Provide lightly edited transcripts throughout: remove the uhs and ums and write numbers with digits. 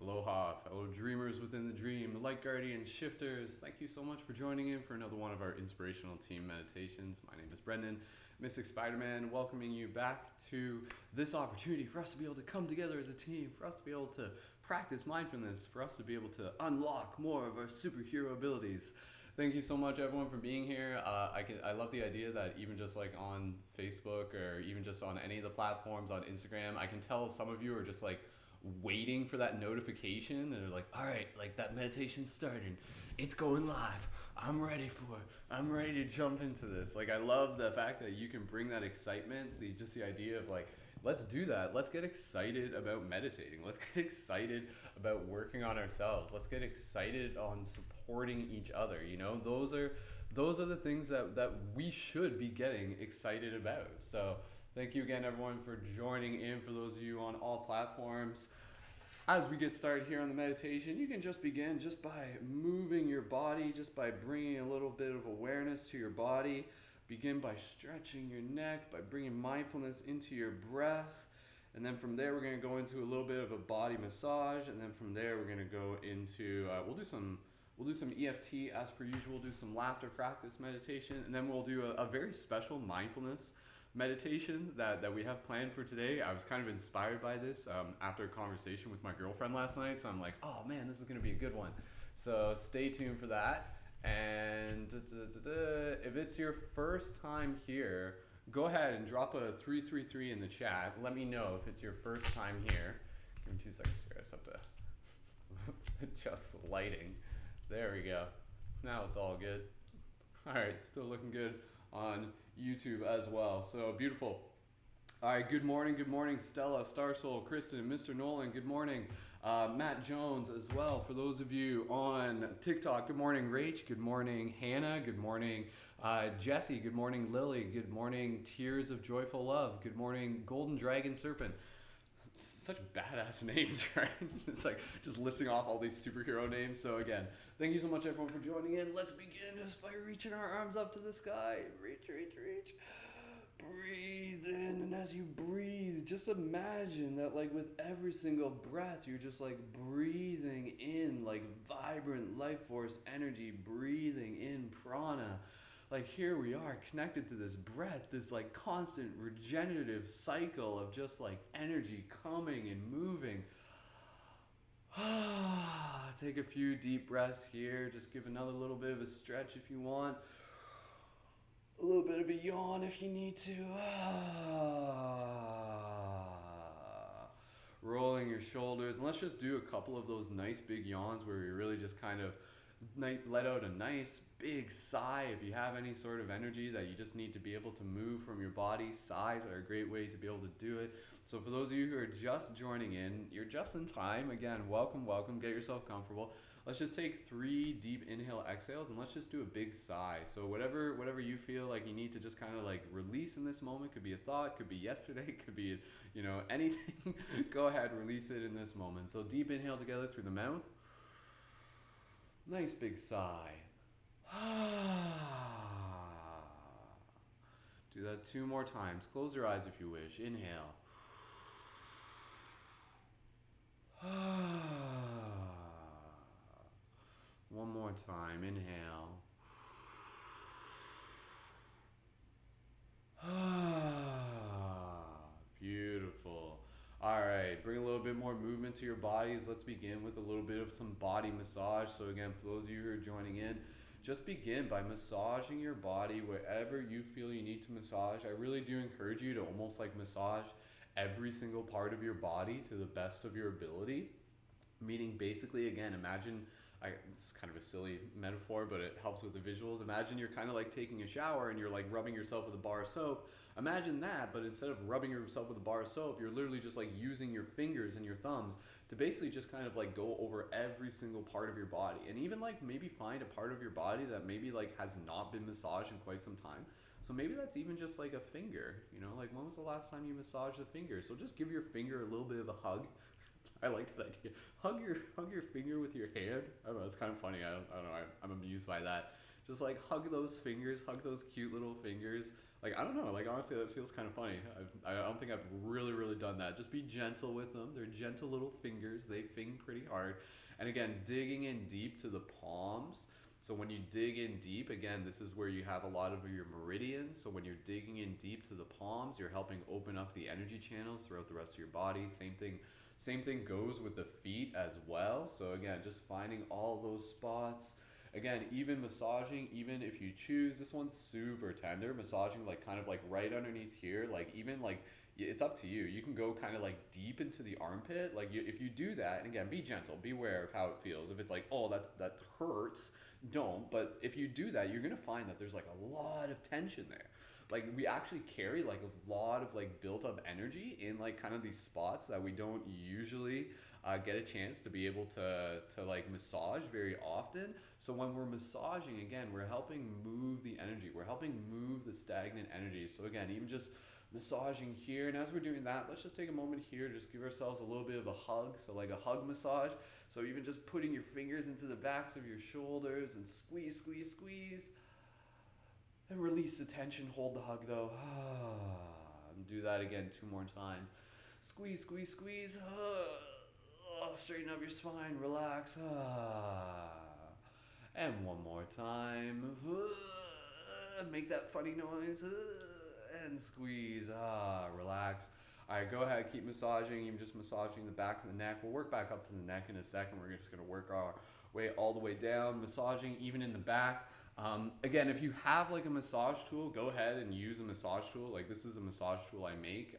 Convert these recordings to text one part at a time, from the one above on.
Aloha, fellow dreamers within the dream, light guardian shifters. Thank you so much for joining in for another one of our inspirational team meditations. My name is Brendan, Mystic Spider-Man, welcoming you back to this opportunity for us to be able to come together as a team, for us to be able to practice mindfulness, for us to be able to unlock more of our superhero abilities. Thank you so much, everyone, for being here. I love the idea that even just like on Facebook or even just on any of the platforms on Instagram, I can tell some of you are just like waiting for that notification and they're like, all right, like that meditation's starting, it's going live, I'm ready for it, I'm ready to jump into this. Like, I love the fact that you can bring that excitement, the idea of like, let's do that, let's get excited about meditating, let's get excited about working on ourselves, let's get excited on supporting each other. You know, those are the things that we should be getting excited about. So thank you again, everyone, for joining in. For those of you on all platforms, as we get started here on the meditation, you can just begin just by moving your body, just by bringing a little bit of awareness to your body. Begin by stretching your neck, by bringing mindfulness into your breath. And then from there, we're going to go into a little bit of a body massage. And then from there, we're going to go into, we'll do some EFT as per usual, do some laughter practice meditation. And then we'll do a very special mindfulness meditation that we have planned for today. I was kind of inspired by this after a conversation with my girlfriend last night, so I'm like, oh man, this is going to be a good one. So stay tuned for that. And if it's your first time here, go ahead and drop a 333 in the chat. Let me know if it's your first time here. Give me 2 seconds here. I just have to adjust the lighting. There we go. Now it's all good. All right, still looking good on YouTube as well. So beautiful. All right, good morning, Stella, Star Soul, Kristen, Mr. Nolan, good morning. Matt Jones as well. For those of you on TikTok, good morning, Rach, good morning, Hannah, good morning, Jesse, good morning, Lily, good morning, Tears of Joyful Love, good morning, Golden Dragon Serpent. Such badass names, right? It's like just listing off all these superhero names. So again, thank you so much, everyone, for joining in. Let's begin just by reaching our arms up to the sky. Reach, reach, reach. Breathe in, and as you breathe, just imagine that like with every single breath, you're just like breathing in like vibrant life force energy, breathing in prana. Like here we are connected to this breath, this like constant regenerative cycle of just like energy coming and moving. Take a few deep breaths here. Just give another little bit of a stretch if you want. A little bit of a yawn if you need to. Rolling your shoulders. And let's just do a couple of those nice big yawns where we really just kind of let out a nice big sigh. If you have any sort of energy that you just need to be able to move from your body, sighs are a great way to be able to do it. So for those of you who are just joining in, you're just in time. Again, welcome, get yourself comfortable. Let's just take 3 deep inhale exhales and let's just do a big sigh. So whatever you feel like you need to just kind of like release in this moment, could be a thought, could be yesterday, could be, you know, anything. Go ahead, release it in this moment. So deep inhale together through the mouth. Nice big sigh. Do that 2 more times. Close your eyes if you wish. Inhale. One more time. Inhale. Beautiful. All right, bring a little bit more movement to your bodies. Let's begin with a little bit of some body massage. So again, for those of you who are joining in, just begin by massaging your body wherever you feel you need to massage. I really do encourage you to almost like massage every single part of your body to the best of your ability. Meaning basically, again, imagine, it's kind of a silly metaphor, but it helps with the visuals. Imagine you're kind of like taking a shower and you're like rubbing yourself with a bar of soap. Imagine that, but instead of rubbing yourself with a bar of soap, you're literally just like using your fingers and your thumbs to basically just kind of like go over every single part of your body. And even like maybe find a part of your body that maybe like has not been massaged in quite some time. So maybe that's even just like a finger, you know, like when was the last time you massaged a finger? So just give your finger a little bit of a hug. I like that idea. Hug your finger with your hand. I don't know, it's kind of funny. I don't know. I'm amused by that. Just like hug those fingers, hug those cute little fingers. Like, I don't know, like honestly, that feels kind of funny. I don't think I've really done that. Just be gentle with them. They're gentle little fingers. They fing pretty hard. And again, digging in deep to the palms. So when you dig in deep, again, this is where you have a lot of your meridians. So when you're digging in deep to the palms, you're helping open up the energy channels throughout the rest of your body. Same thing goes with the feet as well. So again, just finding all those spots. Again, even massaging, even if you choose, this one's super tender, massaging like kind of like right underneath here, like even like, it's up to you. You can go kind of like deep into the armpit. Like if you do that, and again, be gentle, be aware of how it feels. If it's like, oh, that hurts, don't. But if you do that, you're going to find that there's like a lot of tension there. Like we actually carry like a lot of like built up energy in like kind of these spots that we don't usually get a chance to be able to like massage very often. So when we're massaging, again, we're helping move the energy. We're helping move the stagnant energy. So again, even just massaging here, and as we're doing that, let's just take a moment here to just give ourselves a little bit of a hug. So like a hug massage. So even just putting your fingers into the backs of your shoulders and squeeze and release the tension. Hold the hug though. And do that again 2 more times. Squeeze. Straighten up your spine, relax. And 1 more time. Make that funny noise. And squeeze. Relax. All right, go ahead, keep massaging. Even just massaging the back of the neck. We'll work back up to the neck in a second. We're just going to work our way all the way down, massaging even in the back. Again, if you have like a massage tool, go ahead and use a massage tool. Like this is a massage tool I make.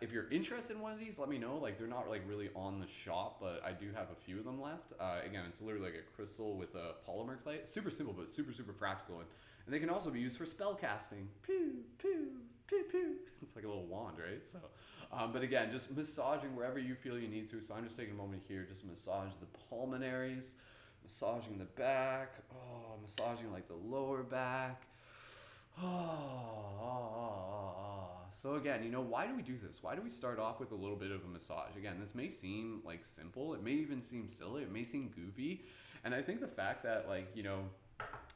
If you're interested in one of these, let me know. Like they're not like really on the shop, but I do have a few of them left. Again, it's literally like a crystal with a polymer clay. Super simple, but super practical. And they can also be used for spell casting. Pew. It's like a little wand, right? So, but again, just massaging wherever you feel you need to. So I'm just taking a moment here, just massage the pulmonaries, massaging the back, massaging like the lower back. So again, why do we do this? Why do we start off with a little bit of a massage? Again, this may seem like simple. It may even seem silly. It may seem goofy. And I think the fact that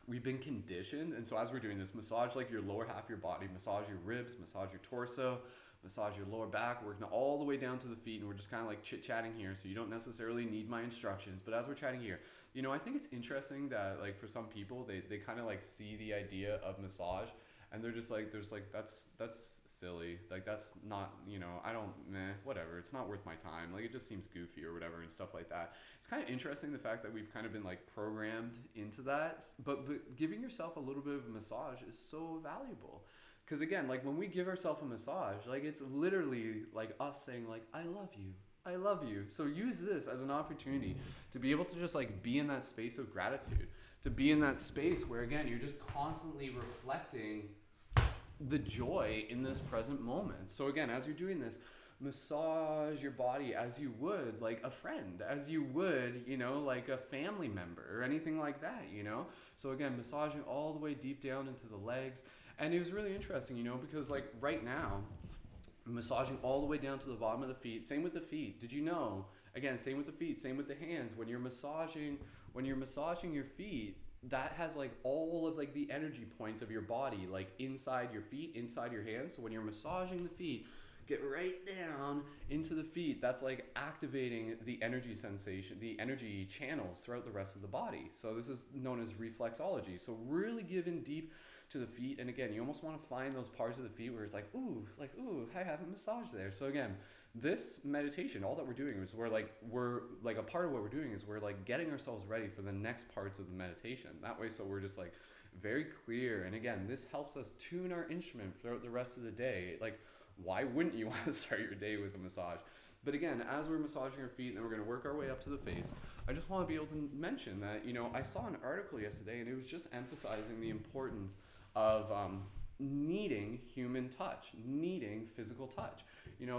we've been conditioned, and so as we're doing this, massage like your lower half of your body, massage your ribs, massage your torso, massage your lower back, working all the way down to the feet, and we're just kind of like chit-chatting here, so you don't necessarily need my instructions, but as we're chatting here, I think it's interesting that like for some people, they kind of like see the idea of massage, and they're just like, that's silly, like that's not, whatever, it's not worth my time, like it just seems goofy or whatever and stuff like that. It's kind of interesting the fact that we've kind of been like programmed into that, but giving yourself a little bit of a massage is so valuable. Because again, like when we give ourselves a massage, like it's literally like us saying like, I love you. So use this as an opportunity to be able to just like be in that space of gratitude, to be in that space where again, you're just constantly reflecting the joy in this present moment. So again, as you're doing this, massage your body as you would like a friend, as you would, like a family member or anything like that, So again, massaging all the way deep down into the legs. And it was really interesting, because like right now, massaging all the way down to the bottom of the feet. Same with the feet. Did you know? Again, same with the feet, same with the hands. When you're massaging your feet, that has like all of like the energy points of your body, like inside your feet, inside your hands. So when you're massaging the feet, get right down into the feet. That's like activating the energy sensation, the energy channels throughout the rest of the body. So this is known as reflexology. So really give in deep to the feet. And again, you almost want to find those parts of the feet where it's like, ooh, I have a massage there. So again, this meditation, all that we're doing is we're like a part of what we're doing is we're like getting ourselves ready for the next parts of the meditation. That way, so we're just like very clear. And again, this helps us tune our instrument throughout the rest of the day. Like, why wouldn't you want to start your day with a massage? But again, as we're massaging our feet and then we're going to work our way up to the face, I just want to be able to mention that, I saw an article yesterday and it was just emphasizing the importance of needing human touch, needing physical touch.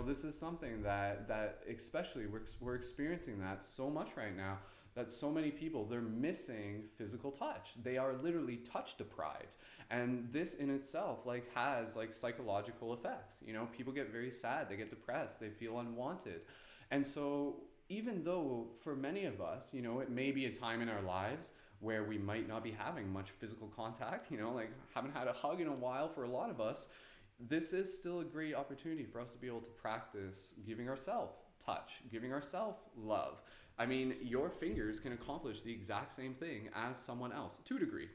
This is something that especially we're experiencing that so much right now, that so many people, they're missing physical touch. They are literally touch deprived. And this in itself has psychological effects. People get very sad, they get depressed, they feel unwanted. And so even though for many of us, it may be a time in our lives where we might not be having much physical contact, like haven't had a hug in a while for a lot of us. This is still a great opportunity for us to be able to practice giving ourselves touch, giving ourselves love. I mean, your fingers can accomplish the exact same thing as someone else to a degree.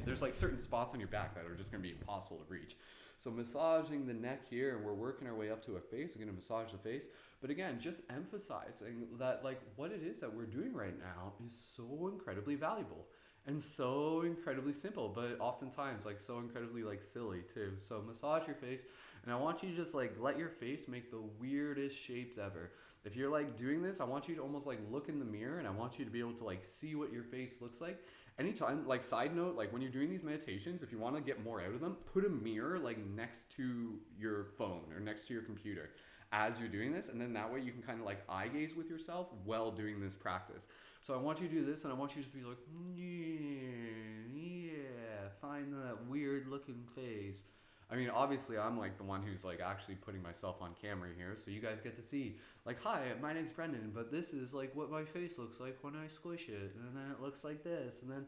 There's like certain spots on your back that are just going to be impossible to reach. So massaging the neck here, and we're working our way up to our face. I'm going to massage the face. But again, just emphasizing that like what it is that we're doing right now is so incredibly valuable and so incredibly simple, but oftentimes like so incredibly like silly too. So massage your face, and I want you to just like let your face make the weirdest shapes ever. If you're like doing this, I want you to almost like look in the mirror, and I want you to be able to like see what your face looks like. Anytime, like side note, like when you're doing these meditations, if you want to get more out of them, put a mirror like next to your phone or next to your computer as you're doing this, and then that way you can kind of like eye gaze with yourself while doing this practice. So I want you to do this, and I want you to be like, yeah, find that weird looking face. I mean, obviously, I'm like the one who's like actually putting myself on camera here, so you guys get to see, like, hi, my name's Brendan, but this is like what my face looks like when I squish it, and then it looks like this, and then,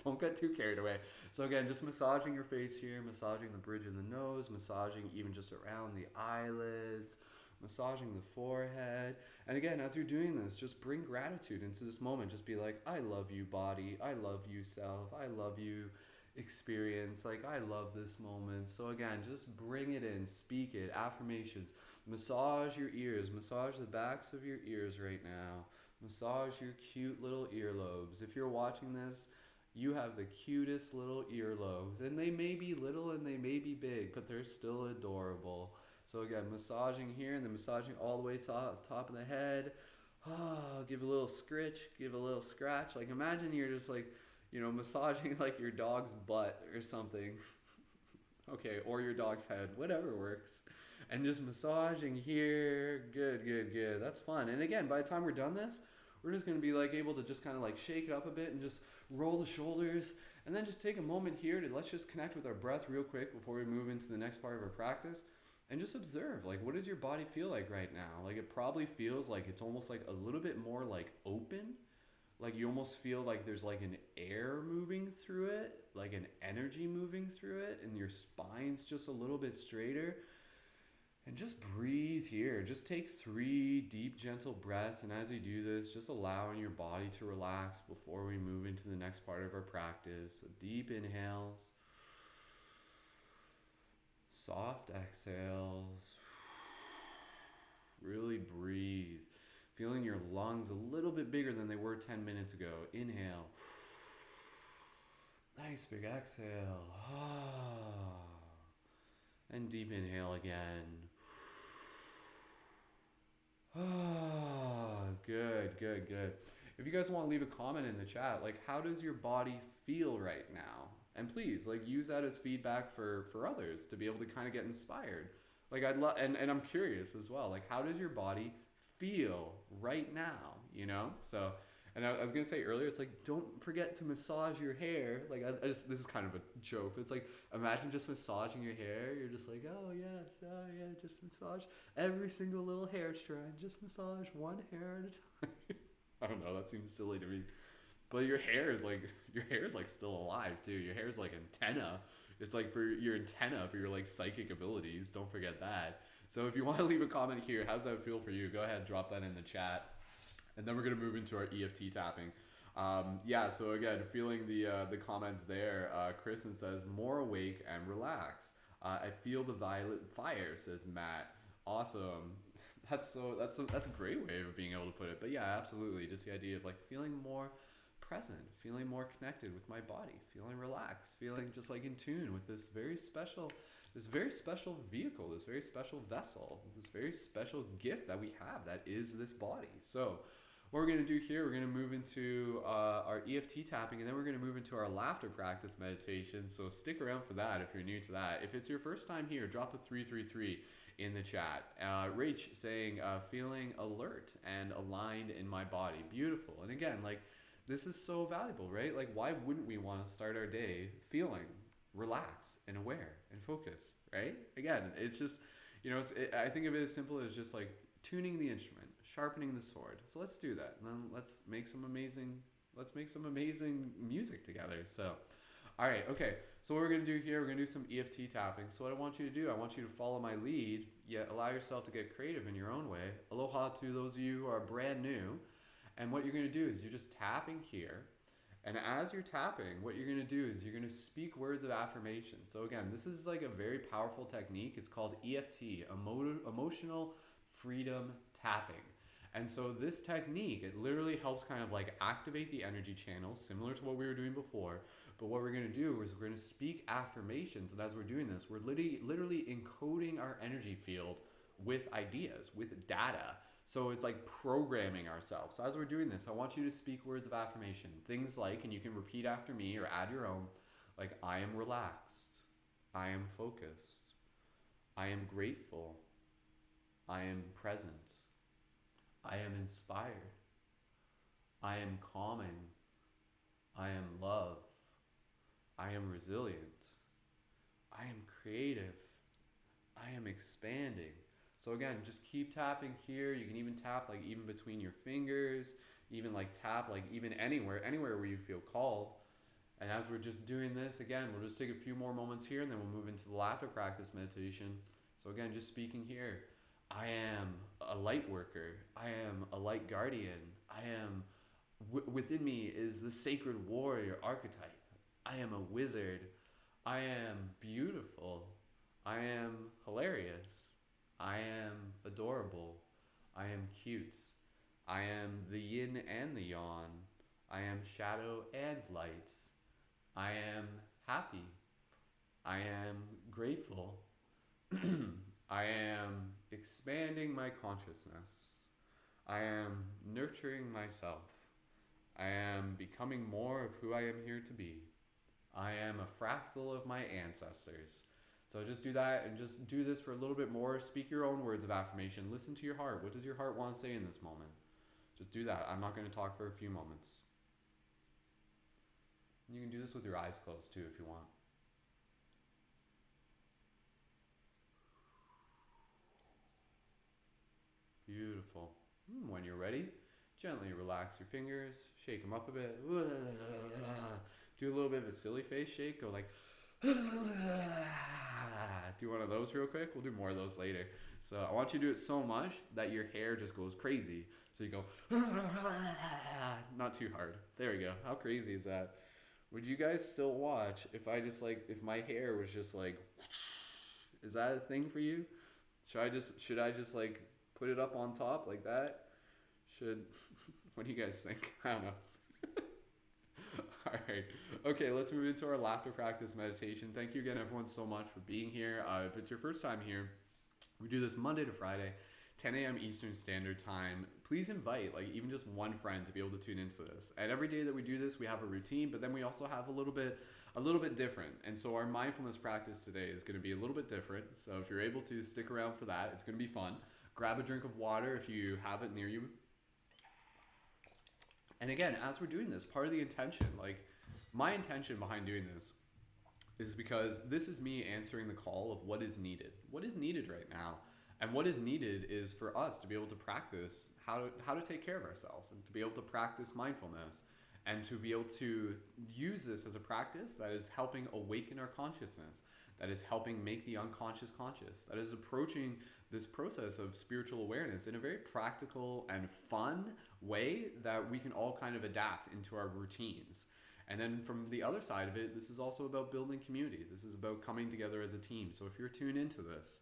don't get too carried away. So again, just massaging your face here, massaging the bridge of the nose, massaging even just around the eyelids, massaging the forehead. And again, as you're doing this, just bring gratitude into this moment. Just be like, I love you, body. I love you, self. I love you, experience. Like, I love this moment. So again, just bring it in, speak it, affirmations. Massage your ears, massage the backs of your ears right now. Massage your cute little earlobes. If you're watching this, you have the cutest little earlobes, and they may be little and they may be big, but they're still adorable. So again, massaging here, and then massaging all the way to top of the head. Give a little scritch, give a little scratch. Like imagine you're just like, massaging like your dog's butt or something. Okay, or your dog's head, whatever works. And just massaging here. Good. That's fun. And again, by the time we're done this, we're just going to be like able to just kind of like shake it up a bit and just roll the shoulders, and then just take a moment here to let's just connect with our breath real quick before we move into the next part of our practice. And just observe, like, what does your body feel like right now? Like, it probably feels like it's almost like a little bit more like open. Like you almost feel like there's like an air moving through it, like an energy moving through it, and your spine's just a little bit straighter. And just breathe here. Just take 3 deep, gentle breaths. And as you do this, just allowing your body to relax before we move into the next part of our practice. So deep inhales. Soft exhales. Really breathe. Feeling your lungs a little bit bigger than they were 10 minutes ago. Inhale. Nice big exhale. And deep inhale again. Good. If you guys want to leave a comment in the chat, like how does your body feel right now? And please, like use that as feedback for others to be able to kind of get inspired. Like I'd love, and I'm curious as well, like how does your body feel right now, So, and I was going to say earlier, it's like, don't forget to massage your hair. Like this is kind of a joke, but it's like, imagine just massaging your hair. You're just like, oh yeah, just massage every single little hair strand. Just massage one hair at a time. I don't know, that seems silly to me. But your hair is like still alive too. Your hair is like antenna. It's like for your antenna for your like psychic abilities. Don't forget that. So if you want to leave a comment here, how does that feel for you? Go ahead, drop that in the chat. And then we're going to move into our EFT tapping. So again, feeling the comments there, Kristen says, more awake and relaxed. I feel the violet fire, says Matt. Awesome. That's a great way of being able to put it. But yeah, absolutely. Just the idea of like feeling more present, feeling more connected with my body, feeling relaxed, feeling just like in tune with this very special vehicle, this very special vessel, this very special gift that we have that is this body. So what we're going to do here, we're going to move into our EFT tapping, and then we're going to move into our laughter practice meditation. So stick around for that if you're new to that. If it's your first time here, drop a 333 in the chat. Rach saying, feeling alert and aligned in my body. Beautiful. And again, like this is so valuable, right? Like why wouldn't we want to start our day feeling relaxed and aware and focused, right? Again, it's just, I think of it as simple as just like tuning the instrument, sharpening the sword. So let's do that. And then let's make some amazing music together. So, all right, okay. So what we're gonna do here, we're gonna do some EFT tapping. So what I want you to do, I want you to follow my lead, yet allow yourself to get creative in your own way. Aloha to those of you who are brand new. And what you're gonna do is you're just tapping here. And as you're tapping, what you're going to do is you're going to speak words of affirmation. So again, this is like a very powerful technique. It's called EFT, emotional freedom tapping. And so this technique, it literally helps kind of like activate the energy channels, similar to what we were doing before. But what we're going to do is we're going to speak affirmations. And as we're doing this, we're literally encoding our energy field with ideas, with data. So it's like programming ourselves. So as we're doing this, I want you to speak words of affirmation. Things like, and you can repeat after me or add your own, like I am relaxed, I am focused, I am grateful, I am present, I am inspired, I am calming, I am love, I am resilient, I am creative, I am expanding. So again, just keep tapping here. You can even tap like even between your fingers, even like tap like even anywhere where you feel called. And as we're just doing this, again, we'll just take a few more moments here and then we'll move into the laughter practice meditation. So again, just speaking here. I am a light worker. I am a light guardian. I am, within me is the sacred warrior archetype. I am a wizard. I am beautiful. I am hilarious. I am adorable. I am cute. I am the yin and the yang. I am shadow and light. I am happy. I am grateful. I am expanding my consciousness. I am nurturing myself. I am becoming more of who I am here to be. I am a fractal of my ancestors. So just do that and just do this for a little bit more. Speak your own words of affirmation. Listen to your heart. What does your heart want to say in this moment? Just do that. I'm not going to talk for a few moments. You can do this with your eyes closed too if you want. Beautiful. When you're ready, gently relax your fingers. Shake them up a bit. Do a little bit of a silly face shake. Go like... Do one of those real quick. We'll do more of those later. So I want you to do it so much that your hair just goes crazy. So you go not too hard. There we go. How crazy is that? Would you guys still watch if I just like if my hair was just like is that a thing for you? Should I just like put it up on top like that? What do you guys think? I don't know. All right. Okay, let's move into our laughter practice meditation. Thank you again, everyone, so much for being here. If it's your first time here, we do this Monday to Friday, 10 a.m. Eastern Standard Time. Please invite, like, even just one friend to be able to tune into this. And every day that we do this, we have a routine, but then we also have a little bit different. And so our mindfulness practice today is going to be a little bit different. So if you're able to stick around for that, it's going to be fun. Grab a drink of water if you have it near you. And again, as we're doing this, part of the intention, like my intention behind doing this is because this is me answering the call of what is needed. What is needed right now? And what is needed is for us to be able to practice how to take care of ourselves and to be able to practice mindfulness and to be able to use this as a practice that is helping awaken our consciousness, that is helping make the unconscious conscious, that is approaching this process of spiritual awareness in a very practical and fun way that we can all kind of adapt into our routines. And then from the other side of it, this is also about building community. This is about coming together as a team. So if you're tuned into this,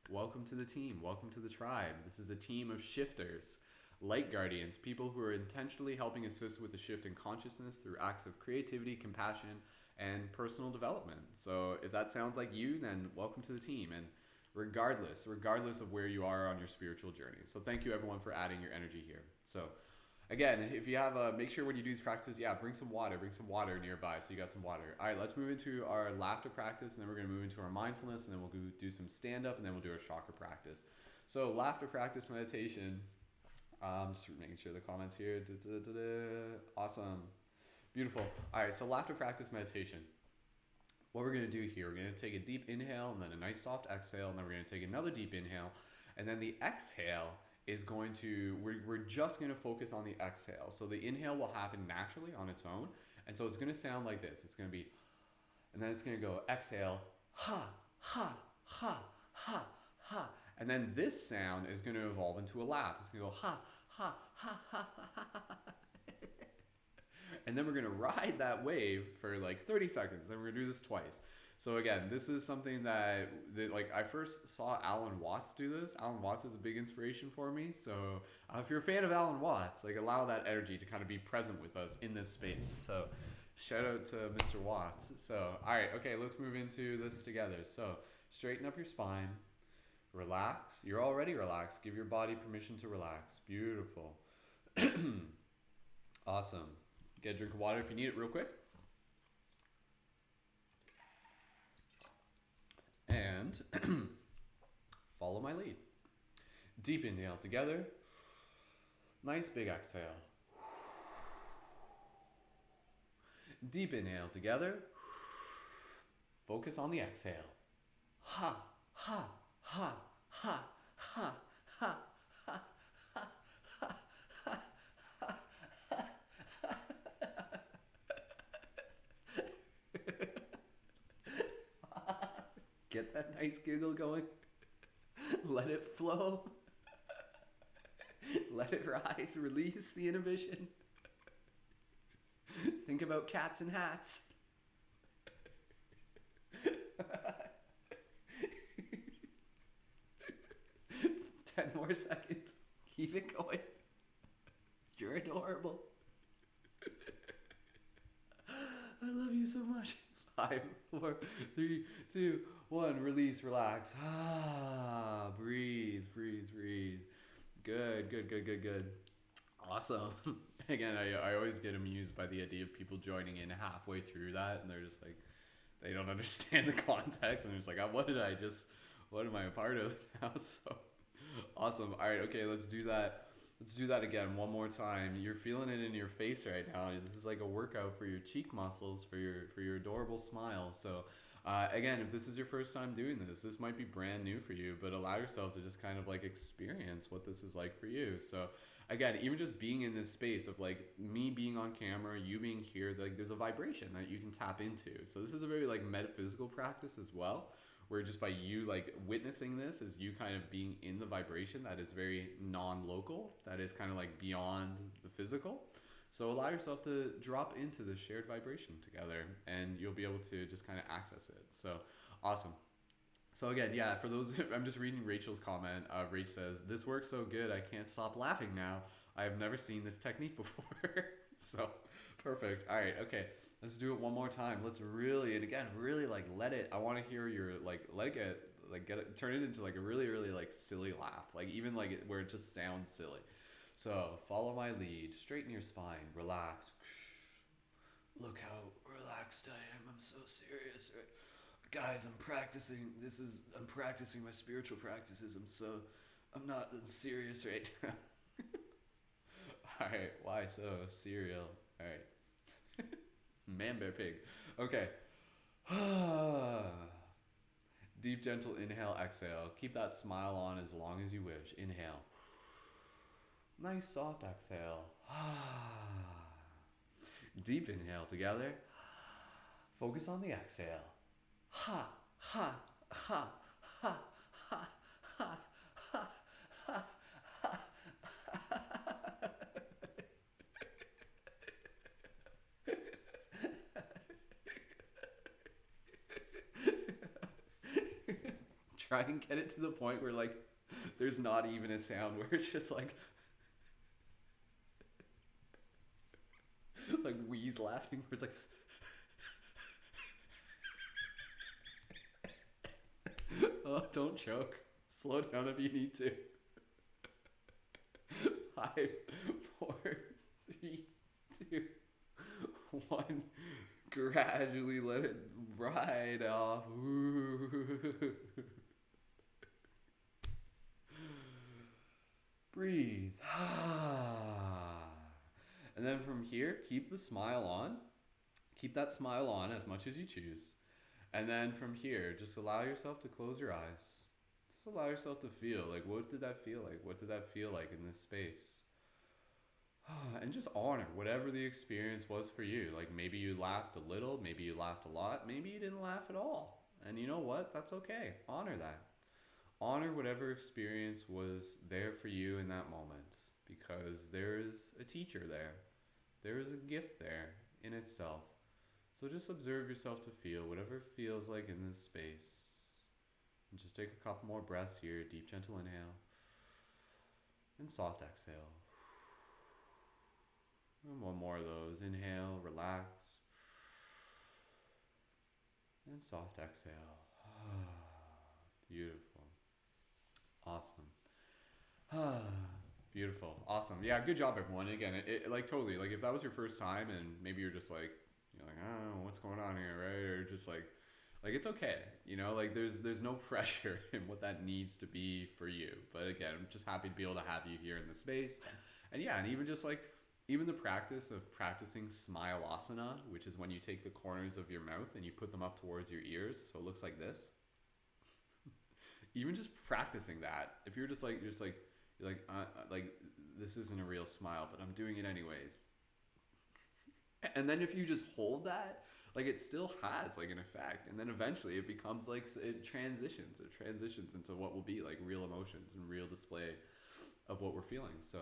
welcome to the team. Welcome to the tribe. This is a team of shifters, light guardians, people who are intentionally helping assist with the shift in consciousness through acts of creativity, compassion, and personal development. So if that sounds like you, then welcome to the team. And regardless of where you are on your spiritual journey. So thank you everyone for adding your energy here. So again, if you have make sure when you do these practices, bring some water nearby so you got some water. All right, let's move into our laughter practice, and then we're going to move into our mindfulness, and then we'll do some stand up, and then we'll do our chakra practice. So laughter practice meditation. Just making sure the comments here. Awesome. Beautiful. All right, so laughter practice meditation. What we're going to do here, we're going to take a deep inhale and then a nice soft exhale, and then we're going to take another deep inhale, and then the exhale is going to, we're just going to focus on the exhale. So the inhale will happen naturally on its own. And so it's going to sound like this. It's going to be, and then it's going to go exhale, ha, ha, ha, ha, ha. And then this sound is going to evolve into a laugh. It's going to go ha, ha, ha, ha, ha, ha, ha. And then we're going to ride that wave for like 30 seconds. Then we're going to do this twice. So again, this is something that like I first saw Alan Watts do this. Alan Watts is a big inspiration for me. So if you're a fan of Alan Watts, like allow that energy to kind of be present with us in this space. So shout out to Mr. Watts. So, all right, okay, let's move into this together. So straighten up your spine, relax. You're already relaxed. Give your body permission to relax. Beautiful. Awesome. Get a drink of water if you need it real quick. And follow my lead. Deep inhale together. Nice big exhale. Deep inhale together. Focus on the exhale. Ha, ha, ha, ha, ha, ha, ha, ha, ha, ha, ha. Get that nice giggle going. Let it flow. Let it rise. Release the inhibition. Think about cats and hats. 10 more seconds. Keep it going. You're adorable. I love you so much. 5, 4, 3, 2, 1. Release, relax. Ah, breathe, breathe, breathe. Good, good, good, good, good. Awesome. Again, I always get amused by the idea of people joining in halfway through that, and they're just like, they don't understand the context, and they're just like, what am I a part of now? So awesome. All right, okay, let's do that. Let's do that again one more time. You're feeling it in your face right now. This is like a workout for your cheek muscles, for your adorable smile. So again, if this is your first time doing this might be brand new for you, but allow yourself to just kind of like experience what this is like for you. So again, even just being in this space of like me being on camera, you being here, like there's a vibration that you can tap into. So this is a very like metaphysical practice as well, where just by you like witnessing this is you kind of being in the vibration that is very non-local, that is kind of like beyond the physical. So allow yourself to drop into the shared vibration together, and you'll be able to just kind of access it. So awesome. So again, yeah, for those, I'm just reading Rachel's comment. Rach says, "This works so good, I can't stop laughing now. I have never seen this technique before." So perfect. All right, okay. Let's do it one more time. Let's really, and again, really like let it, I want to hear your, like, let it get, like get it, turn it into like a really, really like silly laugh. Like even like where it just sounds silly. So follow my lead, straighten your spine, relax. Look how relaxed I am. I'm so serious. Right? Guys, I'm practicing my spiritual practices. I'm serious right now. All right, why so serial? All right. Man, bear, pig. Okay. Deep, gentle inhale, exhale. Keep that smile on as long as you wish. Inhale. Nice, soft exhale. Deep inhale together. Focus on the exhale. Ha, ha, ha, ha, ha, ha, ha, ha, ha. Try and get it to the point where like there's not even a sound, where it's just like wheeze laughing, where it's like oh, don't choke. Slow down if you need to. 5, 4, 3, 2, 1. Gradually let it ride off. Breathe. And then from here, keep the smile on. Keep that smile on as much as you choose. And then from here, just allow yourself to close your eyes. Just allow yourself to feel. Like, what did that feel like? What did that feel like in this space? And just honor whatever the experience was for you. Like, maybe you laughed a little, maybe you laughed a lot, maybe you didn't laugh at all. And you know what? That's okay. Honor that. Honor whatever experience was there for you in that moment, because there is a teacher there. There is a gift there in itself. So just observe yourself to feel whatever it feels like in this space. And just take a couple more breaths here. Deep, gentle inhale. And soft exhale. And one more of those. Inhale, relax. And soft exhale. Beautiful. Awesome. Beautiful. Awesome. Yeah, good job, everyone. Again, it like totally, like if that was your first time and maybe you're just like, you're like, I don't know what's going on here, right? Or just like it's okay, you know, like there's no pressure in what that needs to be for you. But again, I'm just happy to be able to have you here in the space. And yeah, and even just like, even the practice of practicing smileasana, which is when you take the corners of your mouth and you put them up towards your ears, so it looks like this. Even just practicing that, if you're just like, you're like, this isn't a real smile, but I'm doing it anyways. And then if you just hold that, like it still has like an effect. And then eventually it becomes like, it transitions into what will be like real emotions and real display of what we're feeling. So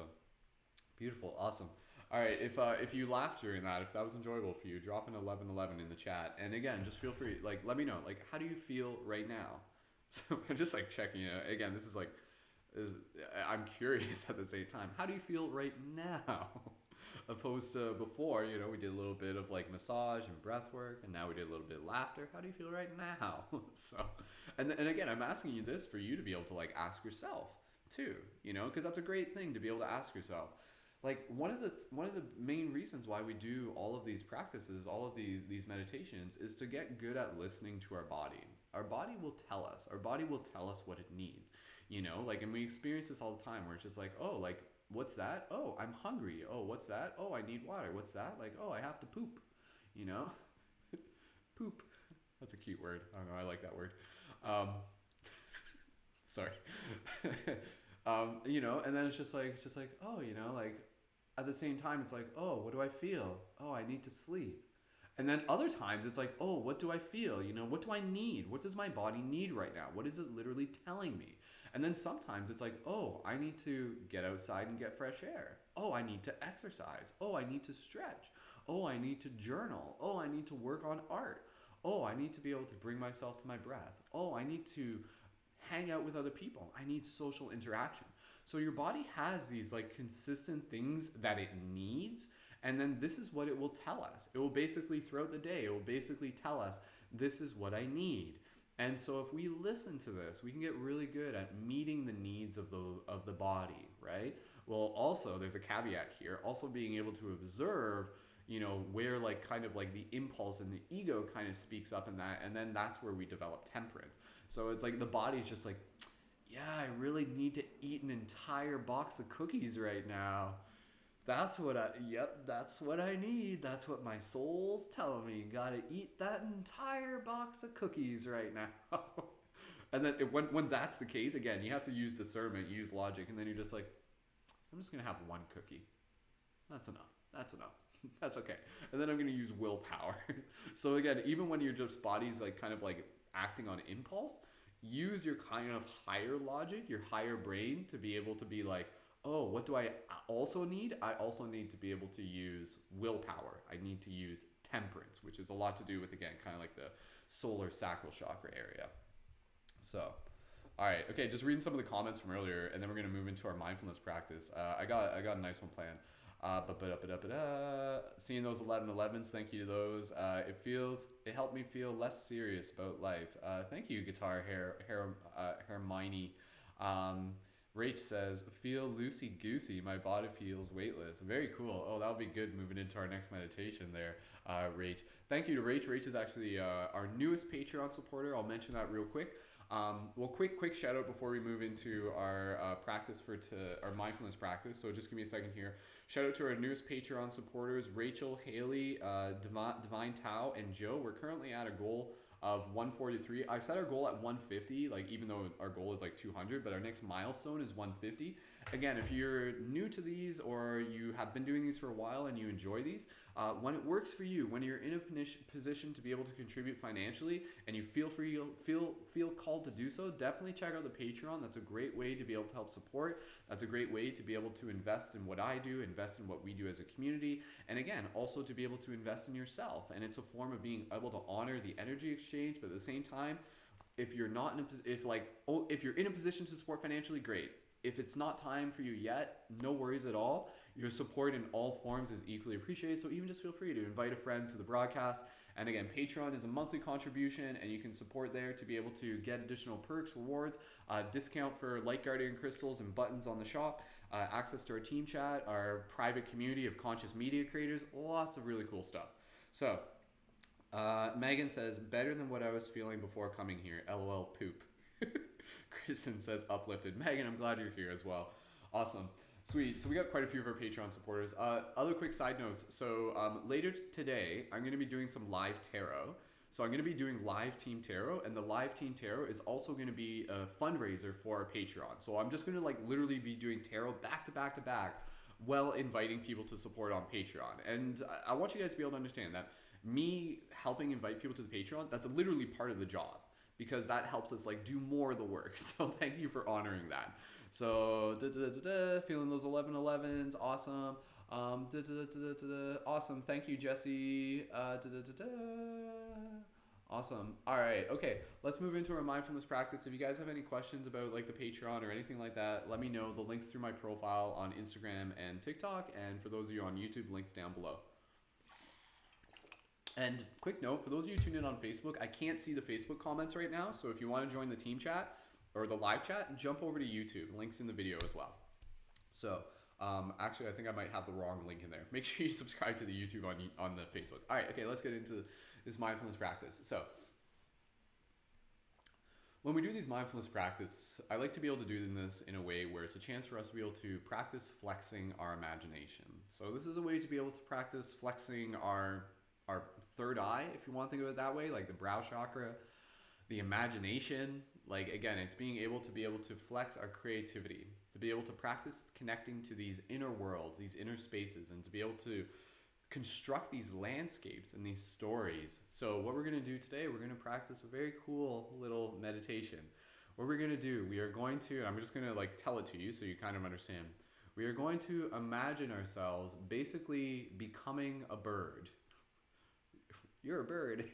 beautiful. Awesome. All right. If you laughed during that, if that was enjoyable for you, drop an 1111 in the chat. And again, just feel free, like, let me know, like, how do you feel right now? So I'm just like checking it. Again, this is like, I'm curious at the same time. How do you feel right now? Opposed to before, you know, we did a little bit of like massage and breath work, and now we did a little bit of laughter. How do you feel right now? So, and again, I'm asking you this for you to be able to like ask yourself too, you know, because that's a great thing to be able to ask yourself. Like one of the main reasons why we do all of these practices, all of these meditations, is to get good at listening to our body. Our body will tell us. Our body will tell us what it needs. You know, like, and we experience this all the time where it's just like, oh, like, what's that? Oh, I'm hungry. Oh, what's that? Oh, I need water. What's that? Like, oh, I have to poop. You know, poop. That's a cute word. I don't know. I like that word. Sorry. You know, and then it's just like, oh, you know, like at the same time, it's like, oh, what do I feel? Oh, I need to sleep. And then other times it's like, oh, what do I feel? You know, what do I need? What does my body need right now? What is it literally telling me? And then sometimes it's like, oh, I need to get outside and get fresh air. Oh, I need to exercise. Oh, I need to stretch. Oh, I need to journal. Oh, I need to work on art. Oh, I need to be able to bring myself to my breath. Oh, I need to hang out with other people. I need social interaction. So your body has these like consistent things that it needs. And then this is what it will tell us. It will basically, throughout the day, it will basically tell us, this is what I need. And so if we listen to this, we can get really good at meeting the needs of the body, right? Well, also, there's a caveat here, also being able to observe, you know, where like kind of like the impulse and the ego kind of speaks up in that, and then that's where we develop temperance. So it's like the body's just like, yeah, I really need to eat an entire box of cookies right now. That's what I need. That's what my soul's telling me. Gotta eat that entire box of cookies right now. And then when that's the case, again, you have to use discernment, use logic, and then you're just like, I'm just gonna have one cookie. That's enough. That's okay. And then I'm gonna use willpower. So again, even when your just body's like kind of like acting on impulse, use your kind of higher logic, your higher brain, to be able to be like, oh, what do I also need? I also need to be able to use willpower. I need to use temperance, which is a lot to do with, again, kind of like the solar sacral chakra area. So, all right. Okay, just reading some of the comments from earlier, and then we're going to move into our mindfulness practice. I got a nice one planned. Seeing those 1111s, thank you to those. It helped me feel less serious about life. Thank you, Guitar Hermione. Rach says, feel loosey-goosey. My body feels weightless. Very cool. Oh, that'll be good moving into our next meditation there, Rach. Thank you to Rach. Rach is actually our newest Patreon supporter. I'll mention that real quick. Well, quick shout out before we move into our practice our mindfulness practice. So just give me a second here. Shout out to our newest Patreon supporters, Rachel, Haley, Divine Tao, and Joe. We're currently at a goal of 143. I set our goal at 150, like even though our goal is like 200, but our next milestone is 150. Again, if you're new to these or you have been doing these for a while and you enjoy these, when it works for you, when you're in a position to be able to contribute financially and you feel called to do so, definitely check out the Patreon. That's a great way to be able to help support. That's a great way to be able to invest in what I do, invest in what we do as a community, and again, also to be able to invest in yourself. And it's a form of being able to honor the energy exchange, but at the same time, if you're not in if you're in a position to support financially, great. If it's not time for you yet, no worries at all. Your support in all forms is equally appreciated. So even just feel free to invite a friend to the broadcast. And again, Patreon is a monthly contribution, and you can support there to be able to get additional perks, rewards, discount for Light Guardian crystals and buttons on the shop, access to our team chat, our private community of conscious media creators, lots of really cool stuff. So Megan says, better than what I was feeling before coming here. LOL poop. Kristen says uplifted. Megan, I'm glad you're here as well. Awesome. Sweet. So we got quite a few of our Patreon supporters. Other quick side notes. So later today, I'm going to be doing some live tarot. So I'm going to be doing live team tarot, and the live team tarot is also going to be a fundraiser for our Patreon. So I'm just going to like literally be doing tarot back to back to back while inviting people to support on Patreon. And I want you guys to be able to understand that me helping invite people to the Patreon, that's literally part of the job, because that helps us like do more of the work. So thank you for honoring that. So feeling those 1111s, awesome. Awesome. Thank you, Jesse. Awesome. All right. Okay. Let's move into our mindfulness practice. If you guys have any questions about like the Patreon or anything like that, let me know. The link's through my profile on Instagram and TikTok. And for those of you on YouTube, links down below. And quick note, for those of you tuned in on Facebook, I can't see the Facebook comments right now. So if you want to join the team chat or the live chat, jump over to YouTube. Link's in the video as well. So actually, I think I might have the wrong link in there. Make sure you subscribe to the YouTube on the Facebook. All right, okay, let's get into this mindfulness practice. So when we do these mindfulness practice, I like to be able to do this in a way where it's a chance for us to be able to practice flexing our imagination. So this is a way to be able to practice flexing our third eye, if you want to think of it that way, like the brow chakra, the imagination. Like again, it's being able to flex our creativity, to be able to practice connecting to these inner worlds, these inner spaces, and to be able to construct these landscapes and these stories. So what we're going to do today, we're going to practice a very cool little meditation. What we're going to do, we are going to, and I'm just going to like tell it to you so you kind of understand. We are going to imagine ourselves basically becoming a bird. You're a bird.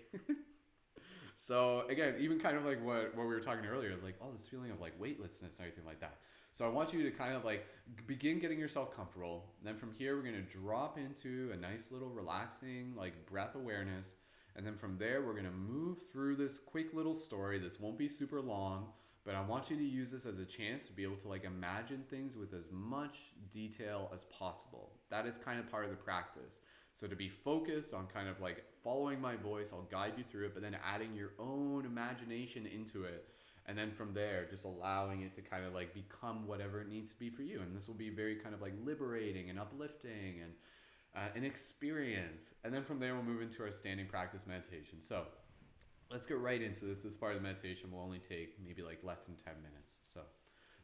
So again, even kind of like what we were talking earlier, like, oh, this feeling of like weightlessness and everything like that. So I want you to kind of like begin getting yourself comfortable. And then from here, we're going to drop into a nice little relaxing like breath awareness. And then from there, we're going to move through this quick little story. This won't be super long, but I want you to use this as a chance to be able to like imagine things with as much detail as possible. That is kind of part of the practice. So to be focused on kind of like following my voice, I'll guide you through it, but then adding your own imagination into it. And then from there, just allowing it to kind of like become whatever it needs to be for you. And this will be very kind of like liberating and uplifting and an experience. And then from there, we'll move into our standing practice meditation. So let's get right into this. This part of the meditation will only take maybe like less than 10 minutes. So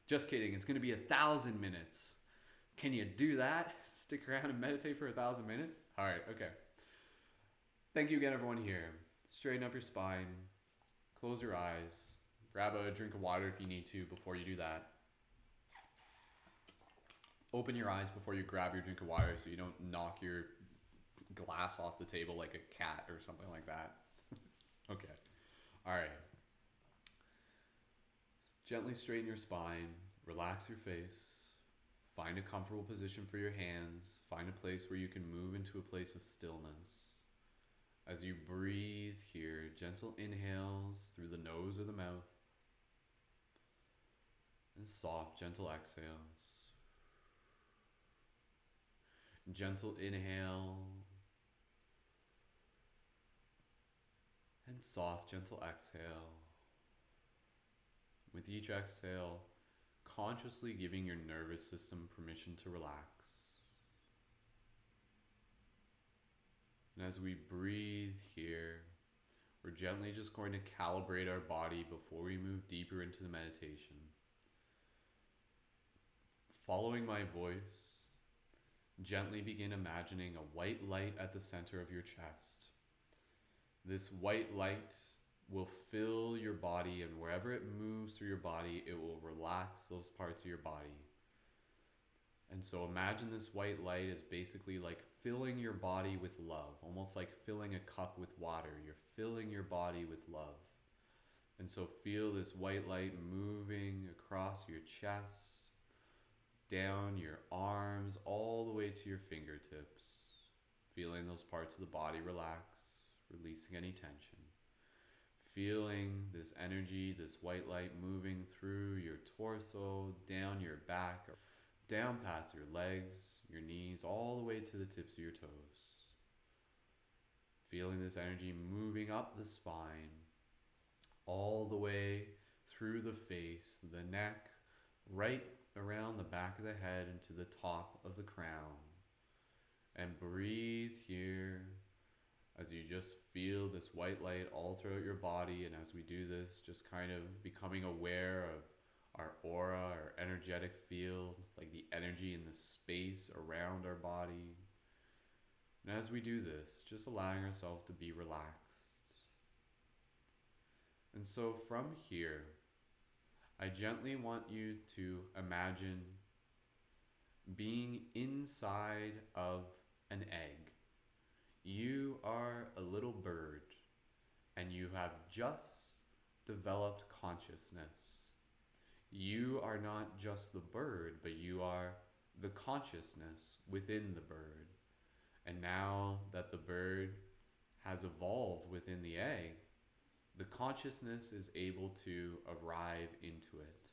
just kidding. It's going to be 1,000 minutes. Can you do that? Stick around and meditate for 1,000 minutes? All right, okay. Thank you again, everyone here. Straighten up your spine. Close your eyes. Grab a drink of water if you need to before you do that. Open your eyes before you grab your drink of water so you don't knock your glass off the table like a cat or something like that. Okay. All right. Gently straighten your spine. Relax your face. Find a comfortable position for your hands. Find a place where you can move into a place of stillness. As you breathe here, gentle inhales through the nose or the mouth, and soft, gentle exhales. Gentle inhale, and soft, gentle exhale. With each exhale, consciously giving your nervous system permission to relax. And as we breathe here, We're gently just going to calibrate our body before we move deeper into the meditation. Following my voice, gently begin imagining a white light at the center of your chest. This white light will fill your body, and wherever it moves through your body, it will relax those parts of your body. And so imagine this white light is basically like filling your body with love, almost like filling a cup with water. You're filling your body with love. And so feel this white light moving across your chest, down your arms, all the way to your fingertips. Feeling those parts of the body relax, releasing any tension. Feeling this energy, this white light moving through your torso, down your back, down past your legs, your knees, all the way to the tips of your toes. Feeling this energy moving up the spine, all the way through the face, the neck, right around the back of the head and to the top of the crown. And breathe here as you just feel this white light all throughout your body. And as we do this, just kind of becoming aware of our aura, our energetic field, like the energy in the space around our body. And as we do this, just allowing ourselves to be relaxed. And so from here, I gently want you to imagine being inside of an egg. You are a little bird, and you have just developed consciousness. You are not just the bird, but you are the consciousness within the bird. And now that the bird has evolved within the egg, the consciousness is able to arrive into it.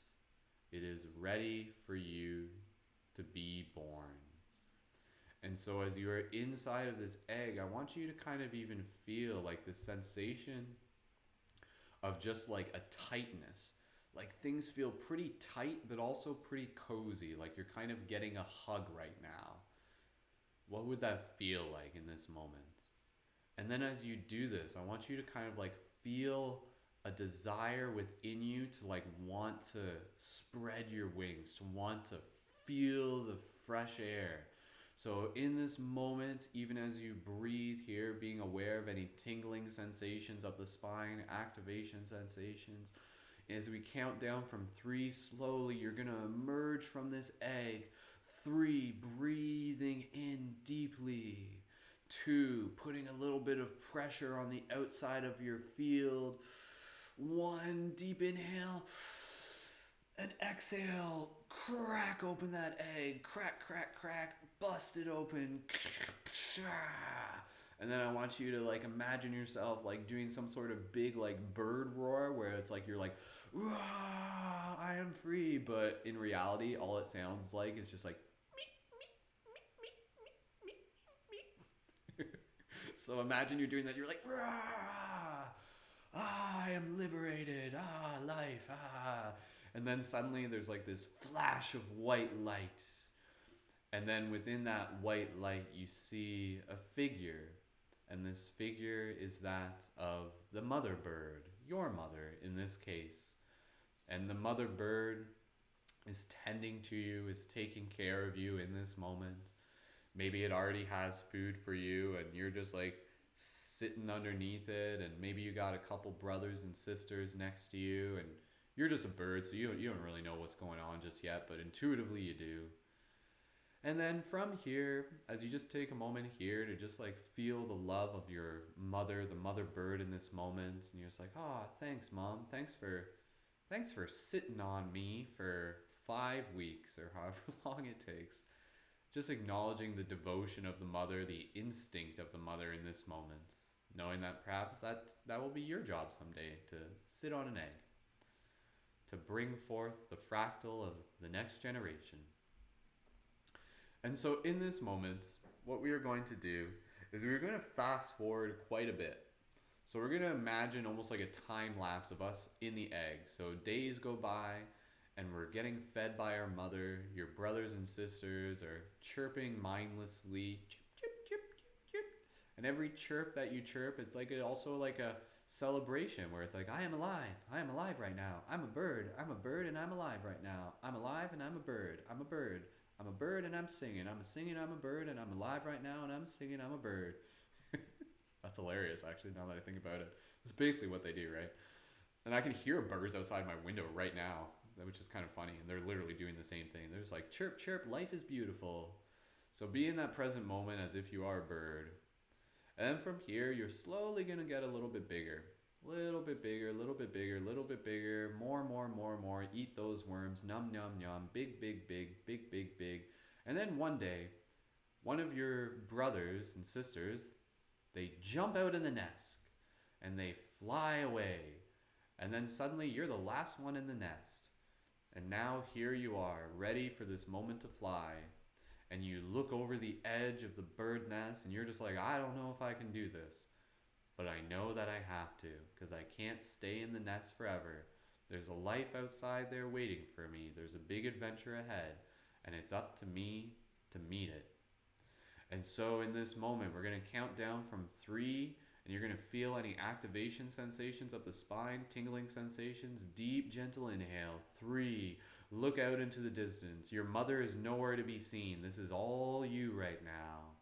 It is ready for you to be born. And so as you are inside of this egg, I want you to kind of even feel like the sensation of just like a tightness. Like things feel pretty tight, but also pretty cozy. Like you're kind of getting a hug right now. What would that feel like in this moment? And then as you do this, I want you to kind of like feel a desire within you to like want to spread your wings, to want to feel the fresh air. So in this moment, even as you breathe here, being aware of any tingling sensations up the spine, activation sensations. As we count down from 3, slowly, you're going to emerge from this egg. 3, breathing in deeply. 2, putting a little bit of pressure on the outside of your field. 1, deep inhale. And exhale. Crack open that egg. Crack, crack, crack. Bust it open. And then I want you to like imagine yourself like doing some sort of big like bird roar where it's like you're like, I am free. But in reality, all it sounds like is just like, so imagine you're doing that. You're like, I am liberated. Life. And then suddenly there's like this flash of white light. And then within that white light, you see a figure. And this figure is that of the mother bird, your mother in this case. And the mother bird is tending to you, is taking care of you in this moment. Maybe it already has food for you and you're just like sitting underneath it. And maybe you got a couple brothers and sisters next to you and you're just a bird, so you don't really know what's going on just yet, but intuitively you do. And then from here, as you just take a moment here to just like feel the love of your mother, the mother bird in this moment, and you're just like, thanks mom, thanks for sitting on me for 5 weeks or however long it takes. Just acknowledging the devotion of the mother, the instinct of the mother in this moment, knowing that perhaps that will be your job someday, to sit on an egg, to bring forth the fractal of the next generation. And so in this moment, what we are going to do is we're going to fast forward quite a bit. So we're going to imagine almost like a time lapse of us in the egg. So days go by and we're getting fed by our mother. Your brothers and sisters are chirping mindlessly. Chip, chip, chip, chip, chip. And every chirp that you chirp, it's like also like a celebration where it's like, I am alive right now, I'm a bird and I'm alive right now, I'm alive and I'm a bird, I'm a bird, I'm a bird and I'm singing, I'm a bird and I'm alive right now and I'm singing, I'm a bird. That's hilarious, actually, now that I think about it. It's basically what they do, right? And I can hear birds outside my window right now, which is kind of funny. And they're literally doing the same thing. They're just like, chirp, chirp, life is beautiful. So be in that present moment as if you are a bird. And then from here, you're slowly going to get a little bit bigger. Little bit bigger, little bit bigger, little bit bigger. More. Eat those worms. Num, num, num. Big, big, big, big, big, big. And then one day, one of your brothers and sisters, they jump out of the nest and they fly away. And then suddenly you're the last one in the nest. And now here you are, ready for this moment to fly. And you look over the edge of the bird nest and you're just like, I don't know if I can do this. But I know that I have to, because I can't stay in the nest forever. There's a life outside there waiting for me. There's a big adventure ahead. And it's up to me to meet it. And so in this moment, we're going to count down from 3. And you're going to feel any activation sensations up the spine, tingling sensations, deep, gentle inhale. 3, look out into the distance. Your mother is nowhere to be seen. This is all you right now.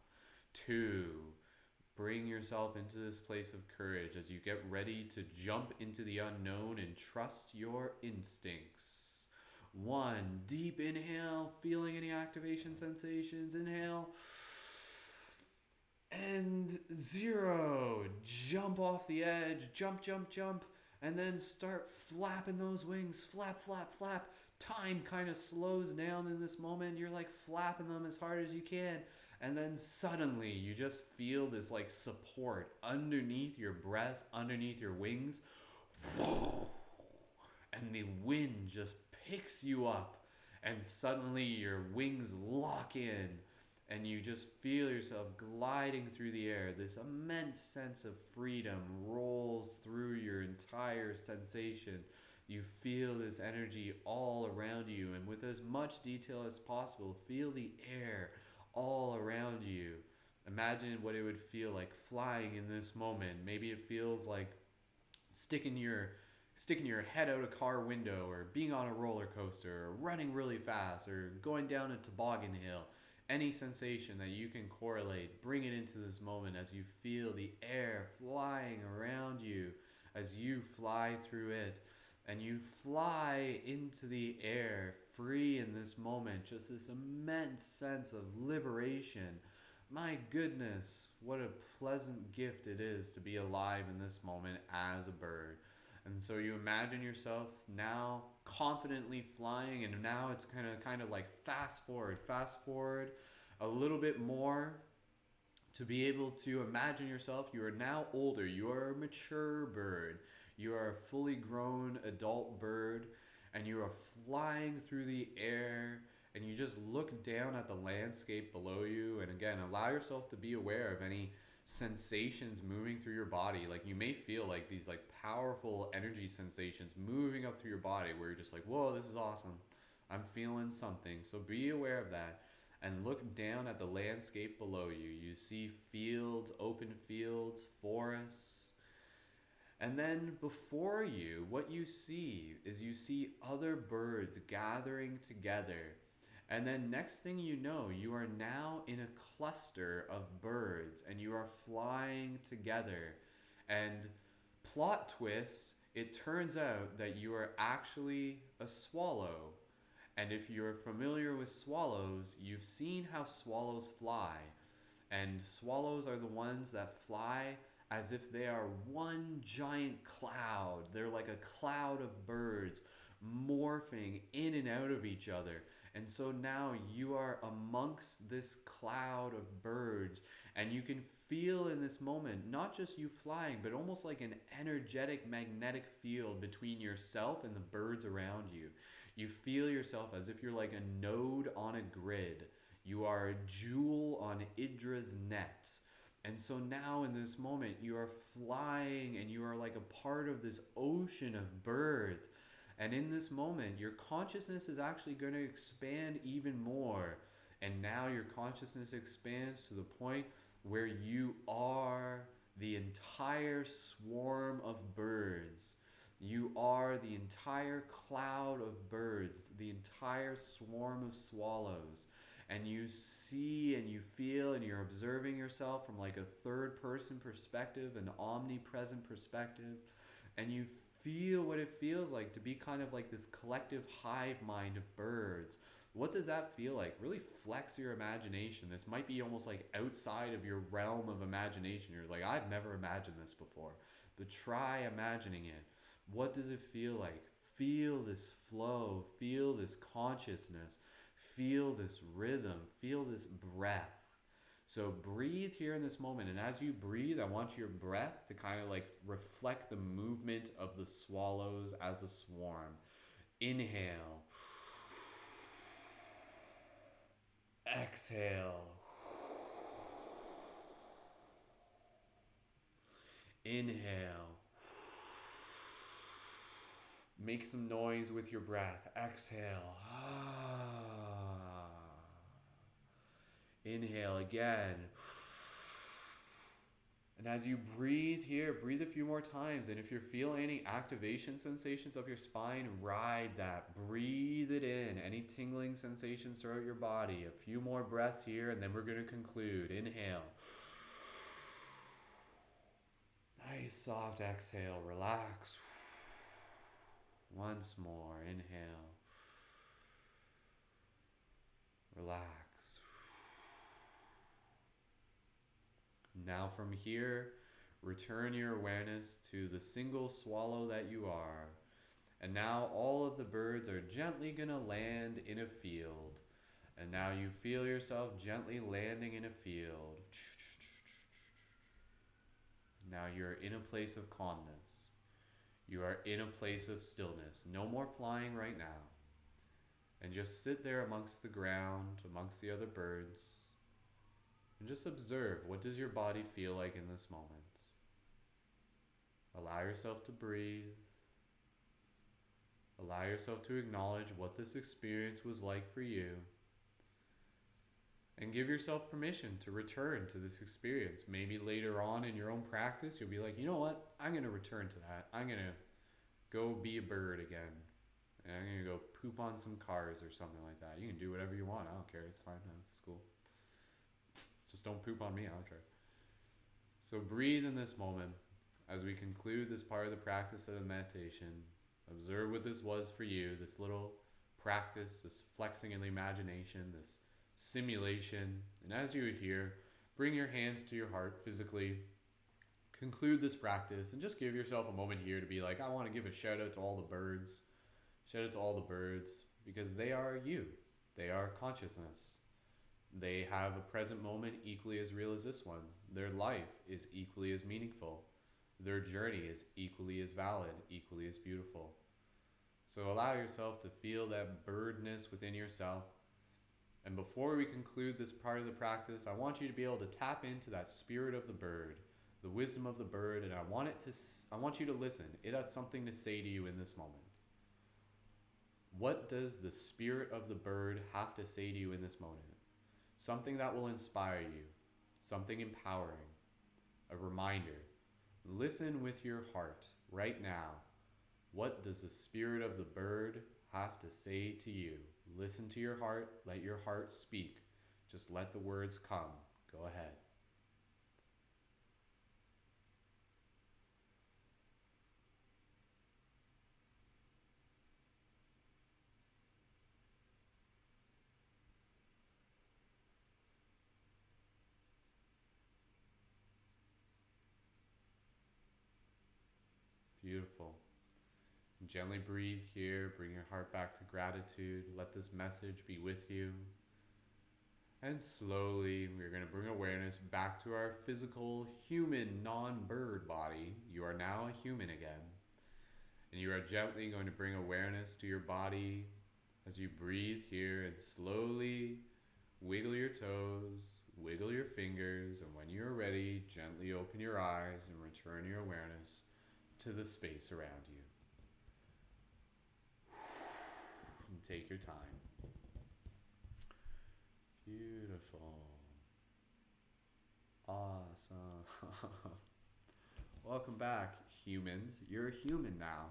2, bring yourself into this place of courage as you get ready to jump into the unknown and trust your instincts. 1, deep inhale, feeling any activation sensations. Inhale. And 0, jump off the edge, jump, and then start flapping those wings, flap, flap, flap. Time kind of slows down in this moment. You're like flapping them as hard as you can. And then suddenly you just feel this like support underneath your breast, underneath your wings. And the wind just picks you up. And suddenly your wings lock in. And you just feel yourself gliding through the air. This immense sense of freedom rolls through your entire sensation. You feel this energy all around you. And with as much detail as possible, feel the air all around you. Imagine what it would feel like flying in this moment. Maybe it feels like sticking your head out a car window, or being on a roller coaster, or running really fast, or going down a toboggan hill. Any sensation that you can correlate, bring it into this moment as you feel the air flying around you, as you fly through it, and you fly into the air, free in this moment, just this immense sense of liberation. My goodness, what a pleasant gift it is to be alive in this moment as a bird. And so you imagine yourself now confidently flying, and now it's kind of like fast forward a little bit more to be able to imagine yourself. You are now older. You are a mature bird. You are a fully grown adult bird, and you are flying through the air, and you just look down at the landscape below you. And again, allow yourself to be aware of any sensations moving through your body. Like you may feel like these like powerful energy sensations moving up through your body where you're just like, whoa, this is awesome, I'm feeling something. So be aware of that and look down at the landscape below you. You see fields, open fields, forests, and then before you, what you see is you see other birds gathering together. And then next thing you know, you are now in a cluster of birds and you are flying together. And plot twist, it turns out that you are actually a swallow. And if you're familiar with swallows, you've seen how swallows fly. And swallows are the ones that fly as if they are one giant cloud. They're like a cloud of birds morphing in and out of each other. And so now you are amongst this cloud of birds, and you can feel in this moment, not just you flying, but almost like an energetic magnetic field between yourself and the birds around you. You feel yourself as if you're like a node on a grid. You are a jewel on Idra's net. And so now in this moment, you are flying and you are like a part of this ocean of birds. And in this moment, your consciousness is actually going to expand even more. And now your consciousness expands to the point where you are the entire swarm of birds. You are the entire cloud of birds, the entire swarm of swallows. And you see and you feel and you're observing yourself from like a third person perspective, an omnipresent perspective. And you feel what it feels like to be kind of like this collective hive mind of birds. What does that feel like? Really flex your imagination. This might be almost like outside of your realm of imagination. You're like, I've never imagined this before. But try imagining it. What does it feel like? Feel this flow, feel this consciousness, feel this rhythm, feel this breath. So breathe here in this moment, and as you breathe, I want your breath to kind of like reflect the movement of the swallows as a swarm. Inhale. Exhale. Inhale. Make some noise with your breath. Exhale. Inhale again. And as you breathe here, breathe a few more times. And if you're feeling any activation sensations of your spine, ride that. Breathe it in. Any tingling sensations throughout your body. A few more breaths here, and then we're going to conclude. Inhale. Nice soft exhale. Relax. Once more. Inhale. Relax. Now from here, return your awareness to the single swallow that you are. And now all of the birds are gently going to land in a field. And now you feel yourself gently landing in a field. Now you're in a place of calmness. You are in a place of stillness. No more flying right now. And just sit there amongst the ground, amongst the other birds. And just observe, what does your body feel like in this moment? Allow yourself to breathe. Allow yourself to acknowledge what this experience was like for you. And give yourself permission to return to this experience. Maybe later on in your own practice, you'll be like, you know what? I'm going to return to that. I'm going to go be a bird again. And I'm going to go poop on some cars or something like that. You can do whatever you want. I don't care. It's fine. It's cool. Just don't poop on me. I don't care. So breathe in this moment as we conclude this part of the practice of the meditation. Observe what this was for you, this little practice, this flexing in the imagination, this simulation. And as you are here, bring your hands to your heart physically. Conclude this practice and just give yourself a moment here to be like, I want to give a shout out to all the birds. Shout out to all the birds because they are you. They are consciousness. They have a present moment equally as real as this one. Their life is equally as meaningful. Their journey is equally as valid, equally as beautiful. So allow yourself to feel that birdness within yourself. And before we conclude this part of the practice, I want you to be able to tap into that spirit of the bird, the wisdom of the bird, and I want you to listen. It has something to say to you in this moment. What does the spirit of the bird have to say to you in this moment? Something that will inspire you, something empowering, a reminder. Listen with your heart right now. What does the spirit of the bird have to say to you? Listen to your heart. Let your heart speak. Just let the words come. Go ahead. Beautiful. Gently breathe here. Bring your heart back to gratitude. Let this message be with you. And slowly, we're going to bring awareness back to our physical, human, non-bird body. You are now a human again. And you are gently going to bring awareness to your body as you breathe here and slowly wiggle your toes, wiggle your fingers, and when you're ready, gently open your eyes and return your awareness to the space around you. And take your time. Beautiful. Awesome. Welcome back, humans. You're a human now.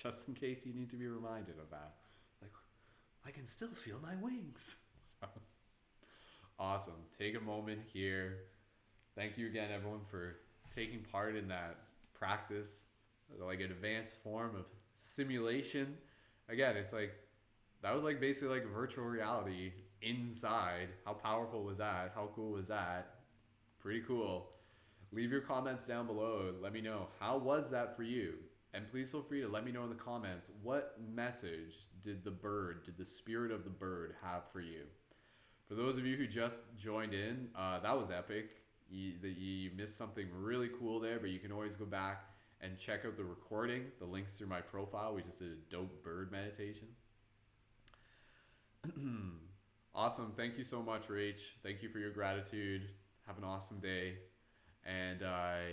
Just in case you need to be reminded of that. Like, I can still feel my wings. So, awesome. Take a moment here. Thank you again, everyone, for taking part in that practice, like an advanced form of simulation. Again, it's like, that was like basically like virtual reality inside. How powerful was that? How cool was that? Pretty cool. Leave your comments down below. Let me know, how was that for you? And please feel free to let me know in the comments, what message did the spirit of the bird have for you? For those of you who just joined in, that was epic. You missed something really cool there, but you can always go back and check out the recording. The link's through my profile. We just did a dope bird meditation. Awesome. Thank you so much, Rach. Thank you for your gratitude. Have an awesome day. And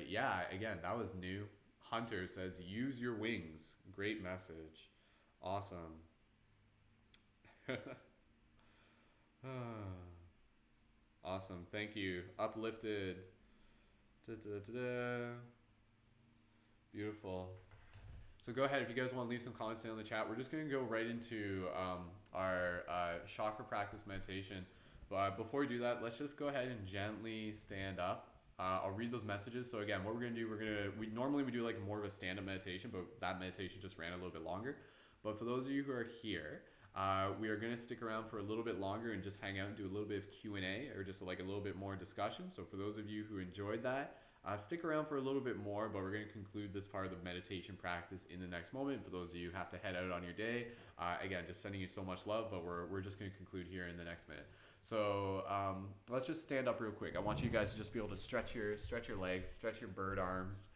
yeah, again, that was new. Hunter says, use your wings. Great message. Awesome. Awesome. Thank you. Uplifted. Da-da-da-da. Beautiful. So go ahead, if you guys want to leave some comments down in the chat. We're just going to go right into our chakra practice meditation. But before we do that, let's just go ahead and gently stand up. I'll read those messages. So again, what we're going to do, we normally do like more of a stand-up meditation, but that meditation just ran a little bit longer. But for those of you who are here, we are going to stick around for a little bit longer and just hang out and do a little bit of Q&A, or just like a little bit more discussion. So for those of you who enjoyed that, stick around for a little bit more, but we're going to conclude this part of the meditation practice in the next moment. For those of you who have to head out on your day, again, just sending you so much love, but we're just going to conclude here in the next minute. So let's just stand up real quick. I want you guys to just be able to stretch your legs, stretch your bird arms,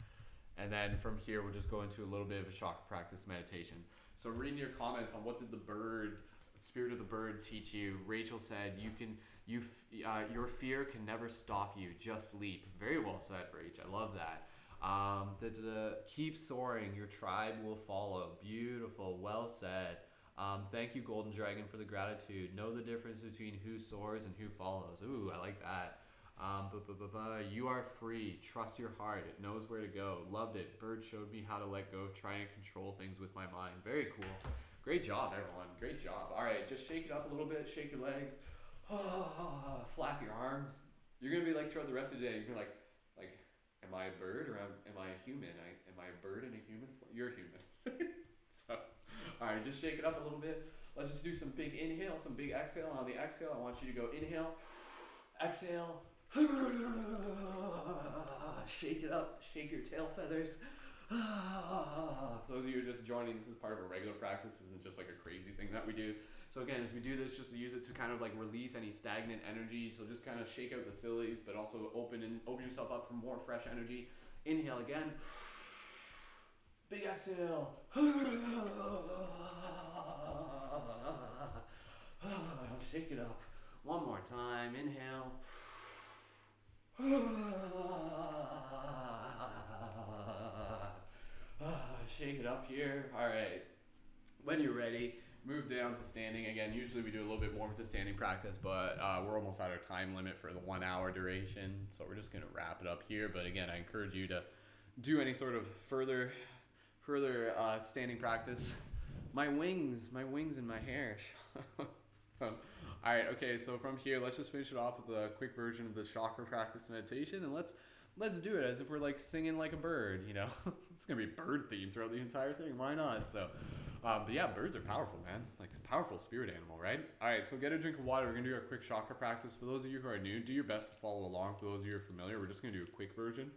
and then from here we'll just go into a little bit of a chakra practice meditation. So reading your comments on what did the spirit of the bird teach you. Rachel said, your fear can never stop you, just leap. Very well said, Rach. I love that. Keep soaring, your tribe will follow. Beautiful, well said. Thank you, Golden Dragon, for the gratitude. Know the difference between who soars and who follows. Ooh, I like that. You are free. Trust your heart. It knows where to go. Loved it. Bird showed me how to let go, trying to control things with my mind. Very cool. Great job, everyone. Great job. All right, just shake it up a little bit. Shake your legs. Flap your arms. You're going to be like, throughout the rest of the day, you're going to like, am I a bird or am I a human? Am I a bird and a human? You're a human. So, all right, just shake it up a little bit. Let's just do some big inhale, some big exhale. On the exhale, I want you to go inhale, exhale, shake it up, shake your tail feathers. For those of you who are just joining, this is part of a regular practice. This isn't just like a crazy thing that we do. So again, as we do this, just use it to kind of like release any stagnant energy. So just kind of shake out the sillies, but also open yourself up for more fresh energy. Inhale again. Big exhale. Shake it up. One more time. Inhale. Shake it up here. All right. When you're ready, move down to standing again. Usually we do a little bit more with the standing practice, but we're almost at our time limit for the 1 hour duration. So we're just going to wrap it up here. But again, I encourage you to do any sort of further standing practice. My wings and my hair. All right, okay, so from here, let's just finish it off with a quick version of the chakra practice meditation, and let's do it as if we're like singing like a bird, you know. It's gonna be bird theme throughout the entire thing. Why not? So, but yeah, birds are powerful, man. It's like a powerful spirit animal, right? All right, so get a drink of water. We're gonna do a quick chakra practice. For those of you who are new, do your best to follow along. For those of you who are familiar, we're just gonna do a quick version.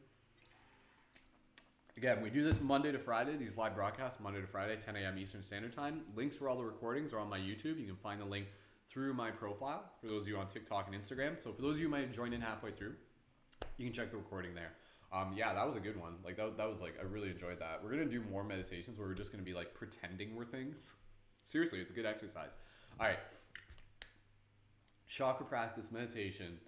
Again, we do this Monday to Friday, these live broadcasts, Monday to Friday, 10 a.m. Eastern Standard Time. Links for all the recordings are on my YouTube. You can find the link through my profile for those of you on TikTok and Instagram. So for those of you who might join in halfway through, you can check the recording there. Yeah, that was a good one. Like that was like, I really enjoyed that. We're going to do more meditations where we're just going to be like pretending we're things. Seriously, it's a good exercise. All right. Chakra practice meditation.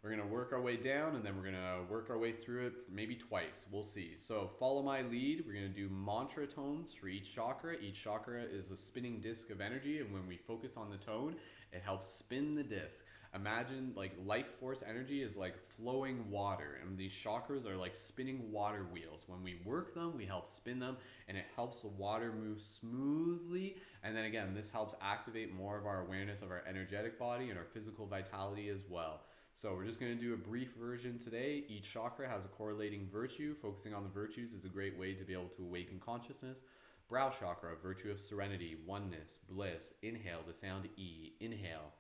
We're going to work our way down, and then we're going to work our way through it maybe twice. We'll see. So follow my lead. We're going to do mantra tones for each chakra. Each chakra is a spinning disc of energy, and when we focus on the tone, it helps spin the disc. Imagine like life force energy is like flowing water, and these chakras are like spinning water wheels. When we work them, we help spin them, and it helps the water move smoothly. And then again, this helps activate more of our awareness of our energetic body and our physical vitality as well. So we're just going to do a brief version today. Each chakra has a correlating virtue. Focusing on the virtues is a great way to be able to awaken consciousness. Brow chakra, virtue of serenity, oneness, bliss. Inhale the sound E. Inhale.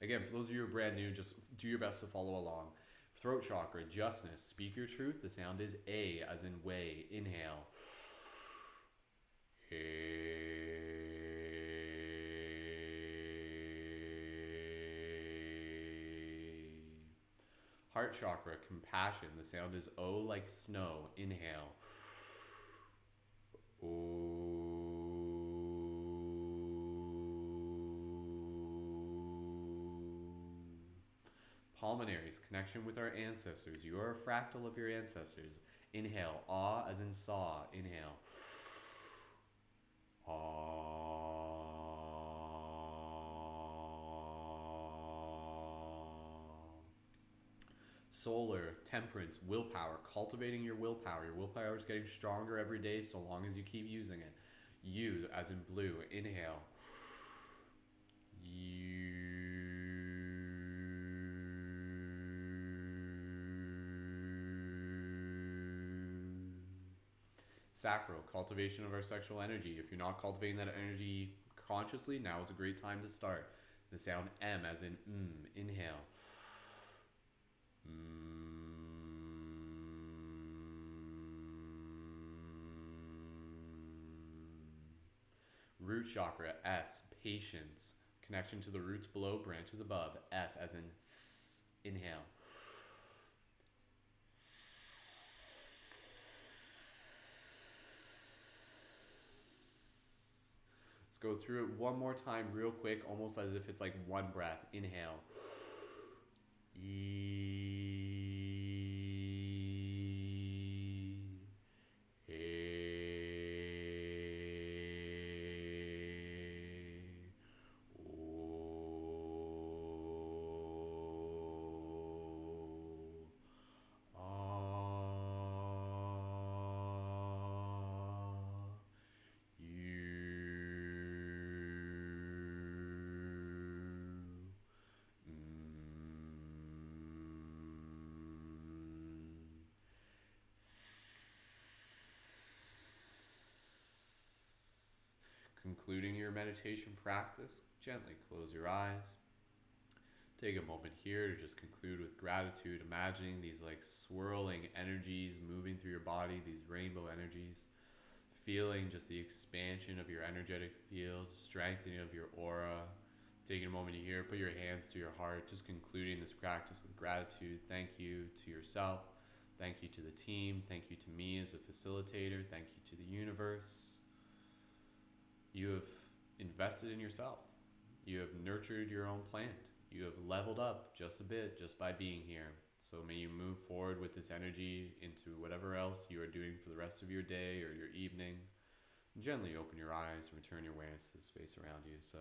Again, for those of you who are brand new, just do your best to follow along. Throat chakra, justness, speak your truth. The sound is A as in way. Inhale. Heart chakra, compassion. The sound is O like snow. Inhale. Pulmonaries, connection with our ancestors. You are a fractal of your ancestors. Inhale, ah as in saw. Inhale. Solar, temperance, willpower, cultivating your willpower. Your willpower is getting stronger every day so long as you keep using it. U as in blue. Inhale. Sacral, cultivation of our sexual energy. If you're not cultivating that energy consciously, now is a great time to start. The sound M as in Inhale. Root chakra, S, patience. Connection to the roots below, branches above. S as in S. Inhale. Let's go through it one more time real quick, almost as if it's like one breath. Inhale. Concluding your meditation practice, gently close your eyes. Take a moment here to just conclude with gratitude, imagining these like swirling energies moving through your body, these rainbow energies, feeling just the expansion of your energetic field, strengthening of your aura. Taking a moment here, put your hands to your heart, just concluding this practice with gratitude. Thank you to yourself. Thank you to the team. Thank you to me as a facilitator. Thank you to the universe. You have invested in yourself. You have nurtured your own plant. You have leveled up just a bit just by being here. So may you move forward with this energy into whatever else you are doing for the rest of your day or your evening. Gently open your eyes and return your awareness to the space around you. So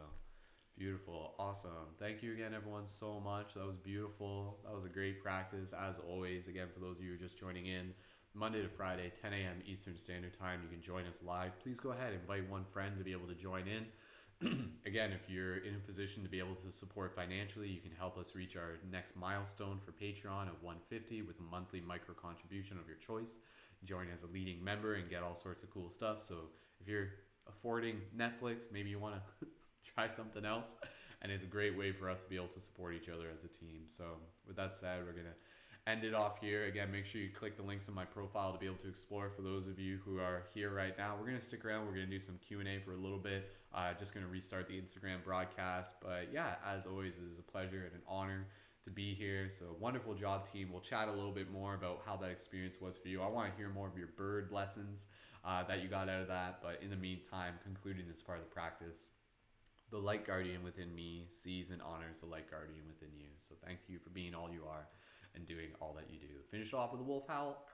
beautiful. Awesome. Thank you again, everyone, so much. That was beautiful. That was a great practice. As always, again, for those of you who are just joining in, Monday to Friday, 10 a.m. Eastern Standard Time. You can join us live. Please go ahead and invite one friend to be able to join in. Again, if you're in a position to be able to support financially, you can help us reach our next milestone for Patreon of $150 with a monthly micro contribution of your choice. Join as a leading member and get all sorts of cool stuff. So if you're affording Netflix, maybe you want to try something else. And it's a great way for us to be able to support each other as a team. So with that said, we're going to end it off here. Again, make sure you click the links in my profile to be able to explore. For those of you who are here right now, we're going to stick around. We're going to do some Q&A for a little bit. Just going to restart the Instagram broadcast. But yeah, as always, it is a pleasure and an honor to be here. So wonderful job, team. We'll chat a little bit more about how that experience was for you. I want to hear more of your bird lessons that you got out of that. But in the meantime, concluding this part of the practice, the light guardian within me sees and honors the light guardian within you. So thank you for being all you are and doing all that you do. Finish it off with a wolf howl.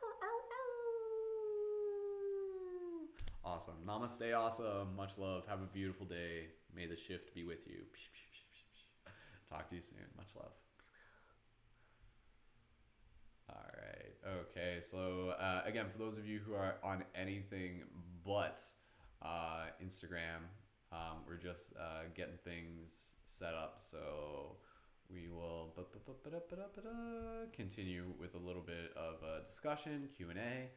Awesome. Namaste, awesome. Much love. Have a beautiful day. May the shift be with you. Talk to you soon. Much love. All right. Okay. So again, for those of you who are on anything but Instagram, we're just getting things set up. So we will continue with a little bit of a discussion, Q&A,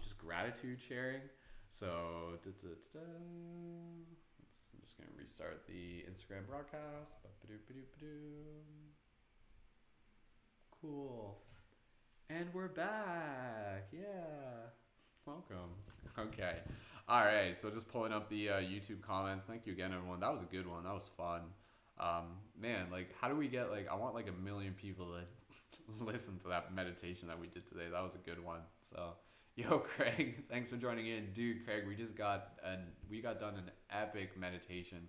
just gratitude sharing. So I'm just going to restart the Instagram broadcast. Cool. And we're back. Yeah. Welcome. Okay. All right. So just pulling up the YouTube comments. Thank you again, everyone. That was a good one. That was fun. Man, like, how do we get, like, I want like 1 million people to listen to that meditation that we did today. That was a good one. So, yo, Craig, thanks for joining in. Dude, Craig, we got done an epic meditation.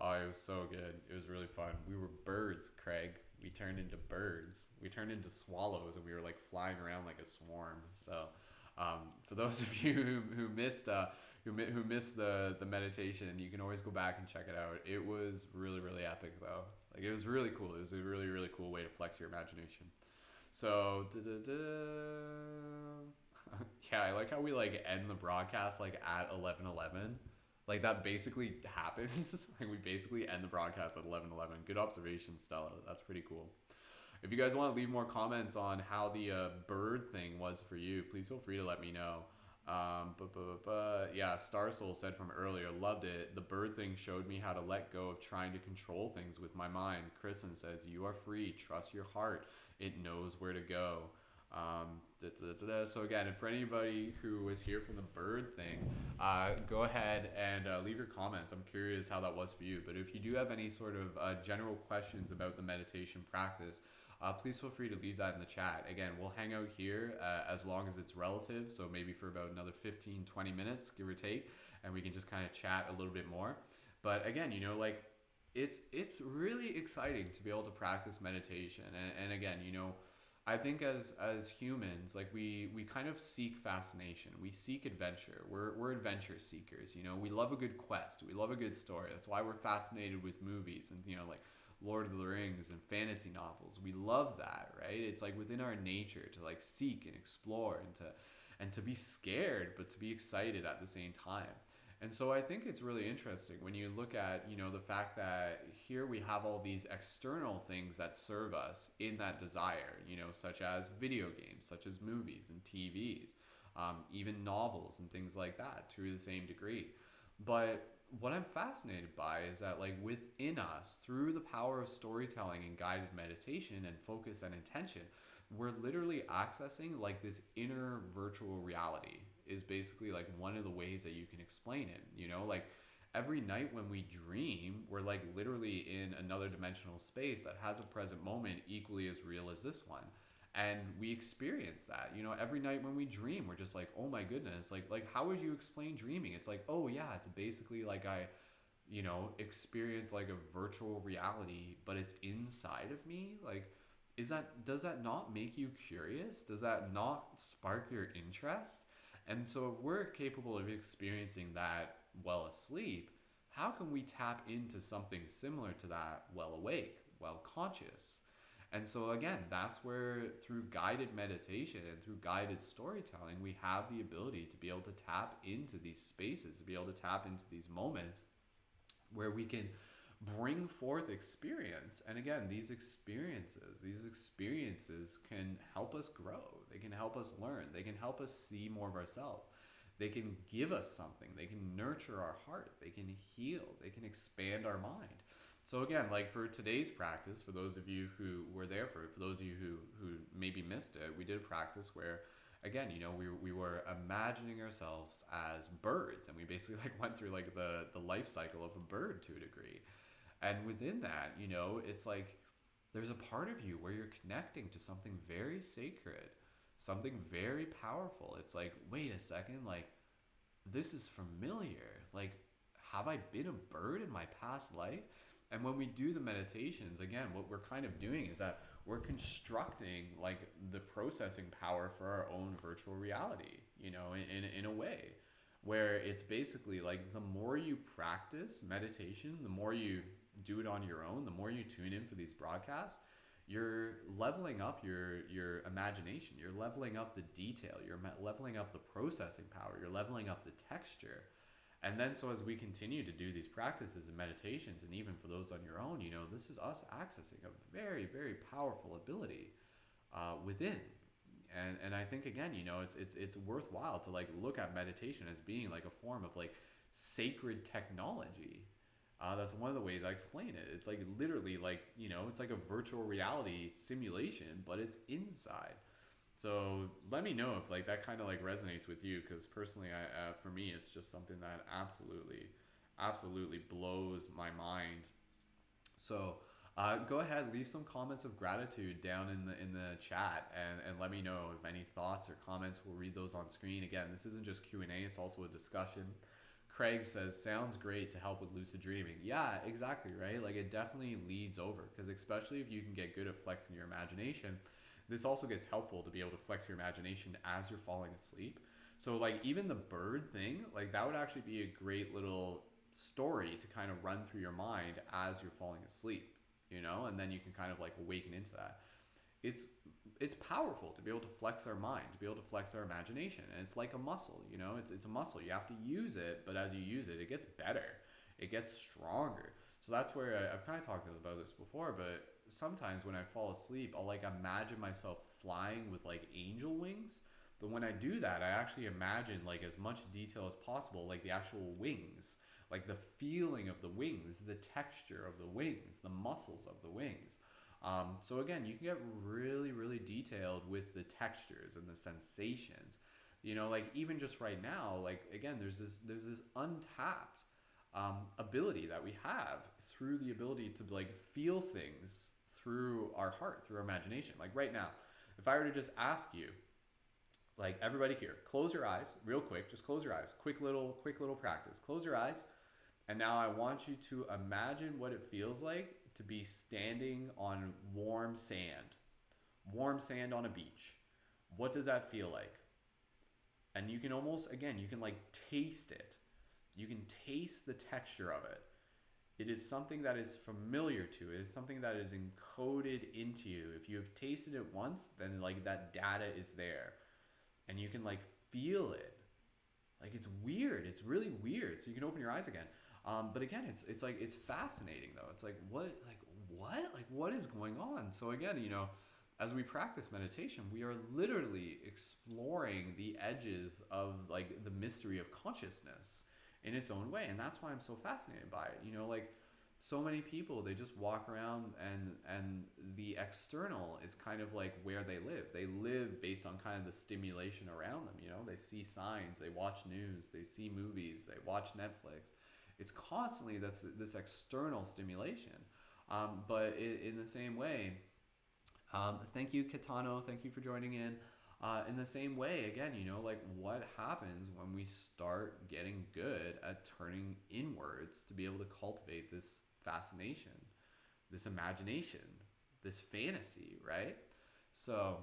Oh, it was so good. It was really fun. We were birds, Craig. We turned into birds. We turned into swallows, and we were like flying around like a swarm. So, for those of you who missed the meditation, you can always go back and check it out. It was really, really epic, though. Like, it was really cool. It was a really, really cool way to flex your imagination. So, yeah, I like how we like end the broadcast like at 11:11. Like, that basically happens. Like, we basically end the broadcast at 11:11. Good observation, Stella. That's pretty cool. If you guys want to leave more comments on how the bird thing was for you, please feel free to let me know. Yeah, Star Soul said from earlier, loved it. The bird thing showed me how to let go of trying to control things with my mind. Kristen says, you are free. Trust your heart. It knows where to go. So again, and for anybody who was here from the bird thing, go ahead and leave your comments. I'm curious how that was for you. But if you do have any sort of general questions about the meditation practice, please feel free to leave that in the chat. Again, we'll hang out here as long as it's relative. So maybe for about another 15, 20 minutes, give or take, and we can just kind of chat a little bit more. But again, you know, like, it's really exciting to be able to practice meditation. And again, you know, I think as humans, like, we kind of seek fascination. We seek adventure. We're adventure seekers. You know, we love a good quest. We love a good story. That's why we're fascinated with movies and, you know, like Lord of the Rings and fantasy novels. We love that, right? It's like within our nature to like seek and explore and to be scared, but to be excited at the same time. And so I think it's really interesting when you look at, you know, the fact that here we have all these external things that serve us in that desire, you know, such as video games, such as movies and TVs, even novels and things like that to the same degree. But what I'm fascinated by is that, like, within us, through the power of storytelling and guided meditation and focus and intention, we're literally accessing like this inner virtual reality is basically like one of the ways that you can explain it. You know, like every night when we dream, we're like literally in another dimensional space that has a present moment equally as real as this one. And we experience that, you know, every night when we dream, we're just like, oh my goodness, like how would you explain dreaming? It's like, oh yeah, it's basically like I, you know, experience like a virtual reality, but it's inside of me. Like, does that not make you curious? Does that not spark your interest? And so if we're capable of experiencing that while asleep, how can we tap into something similar to that while awake, while conscious? And so again, that's where through guided meditation and through guided storytelling, we have the ability to be able to tap into these spaces, to be able to tap into these moments where we can bring forth experience. And again, these experiences can help us grow. They can help us learn. They can help us see more of ourselves. They can give us something. They can nurture our heart. They can heal. They can expand our mind. So again, like for today's practice, for those of you who were there for those of you who maybe missed it, we did a practice where, again, you know, we were imagining ourselves as birds, and we basically like went through like the life cycle of a bird to a degree. And within that, you know, it's like there's a part of you where you're connecting to something very sacred, something very powerful. It's like, wait a second, like, this is familiar. Like, have I been a bird in my past life? And when we do the meditations, again, what we're kind of doing is that we're constructing like the processing power for our own virtual reality, in a way where it's basically like the more you practice meditation, the more you do it on your own, the more you tune in for these broadcasts, you're leveling up your imagination, you're leveling up the detail, you're leveling up the processing power, you're leveling up the texture. And then so as we continue to do these practices and meditations, and even for those on your own, this is us accessing a very, very powerful ability within. And I think, again, it's worthwhile to like look at meditation as being like a form of like sacred technology. That's one of the ways I explain it. It's like literally like, it's like a virtual reality simulation, but it's inside. So let me know if like that kind of like resonates with you, because personally, for me, it's just something that absolutely blows my mind. So go ahead, leave some comments of gratitude down in the chat, and let me know if any thoughts or comments. We'll read those on screen. Again, this isn't just Q&A, it's also a discussion. Craig says, sounds great to help with lucid dreaming. Yeah, exactly, right? Like it definitely leads over, because especially if you can get good at flexing your imagination, this also gets helpful to be able to flex your imagination as you're falling asleep. So like even the bird thing, like that would actually be a great little story to kind of run through your mind as you're falling asleep, and then you can kind of like awaken into that. It's powerful to be able to flex our mind, to be able to flex our imagination. And it's like a muscle, it's a muscle. You have to use it, but as you use it, it gets better. It gets stronger. So that's where I've kind of talked about this before, but sometimes when I fall asleep, I'll like imagine myself flying with like angel wings. But when I do that, I actually imagine like as much detail as possible, like the actual wings, like the feeling of the wings, the texture of the wings, the muscles of the wings. So again, you can get really, really detailed with the textures and the sensations. Like even just right now, like again, there's this untapped ability that we have through the ability to like feel things through our heart, through our imagination. Like right now, if I were to just ask you, like everybody here, close your eyes real quick, just close your eyes, quick little practice. Close your eyes. And now I want you to imagine what it feels like to be standing on warm sand on a beach. What does that feel like? And you can almost, again, you can like taste it. You can taste the texture of it. It is something that is familiar to you. It is something that is encoded into you. If you have tasted it once, then like that data is there. And you can like feel it. Like it's weird. It's really weird. So you can open your eyes again. But again, it's like, it's fascinating though. It's like, what is going on? So again, as we practice meditation, we are literally exploring the edges of like the mystery of consciousness in its own way. And that's why I'm so fascinated by it. Like so many people, they just walk around and the external is kind of like where they live. They live based on kind of the stimulation around them. They see signs, they watch news, they see movies, they watch Netflix. It's constantly this external stimulation. But in the same way, thank you, Kitano. Thank you for joining in. In the same way, again, like what happens when we start getting good at turning inwards to be able to cultivate this fascination, this imagination, this fantasy, right? So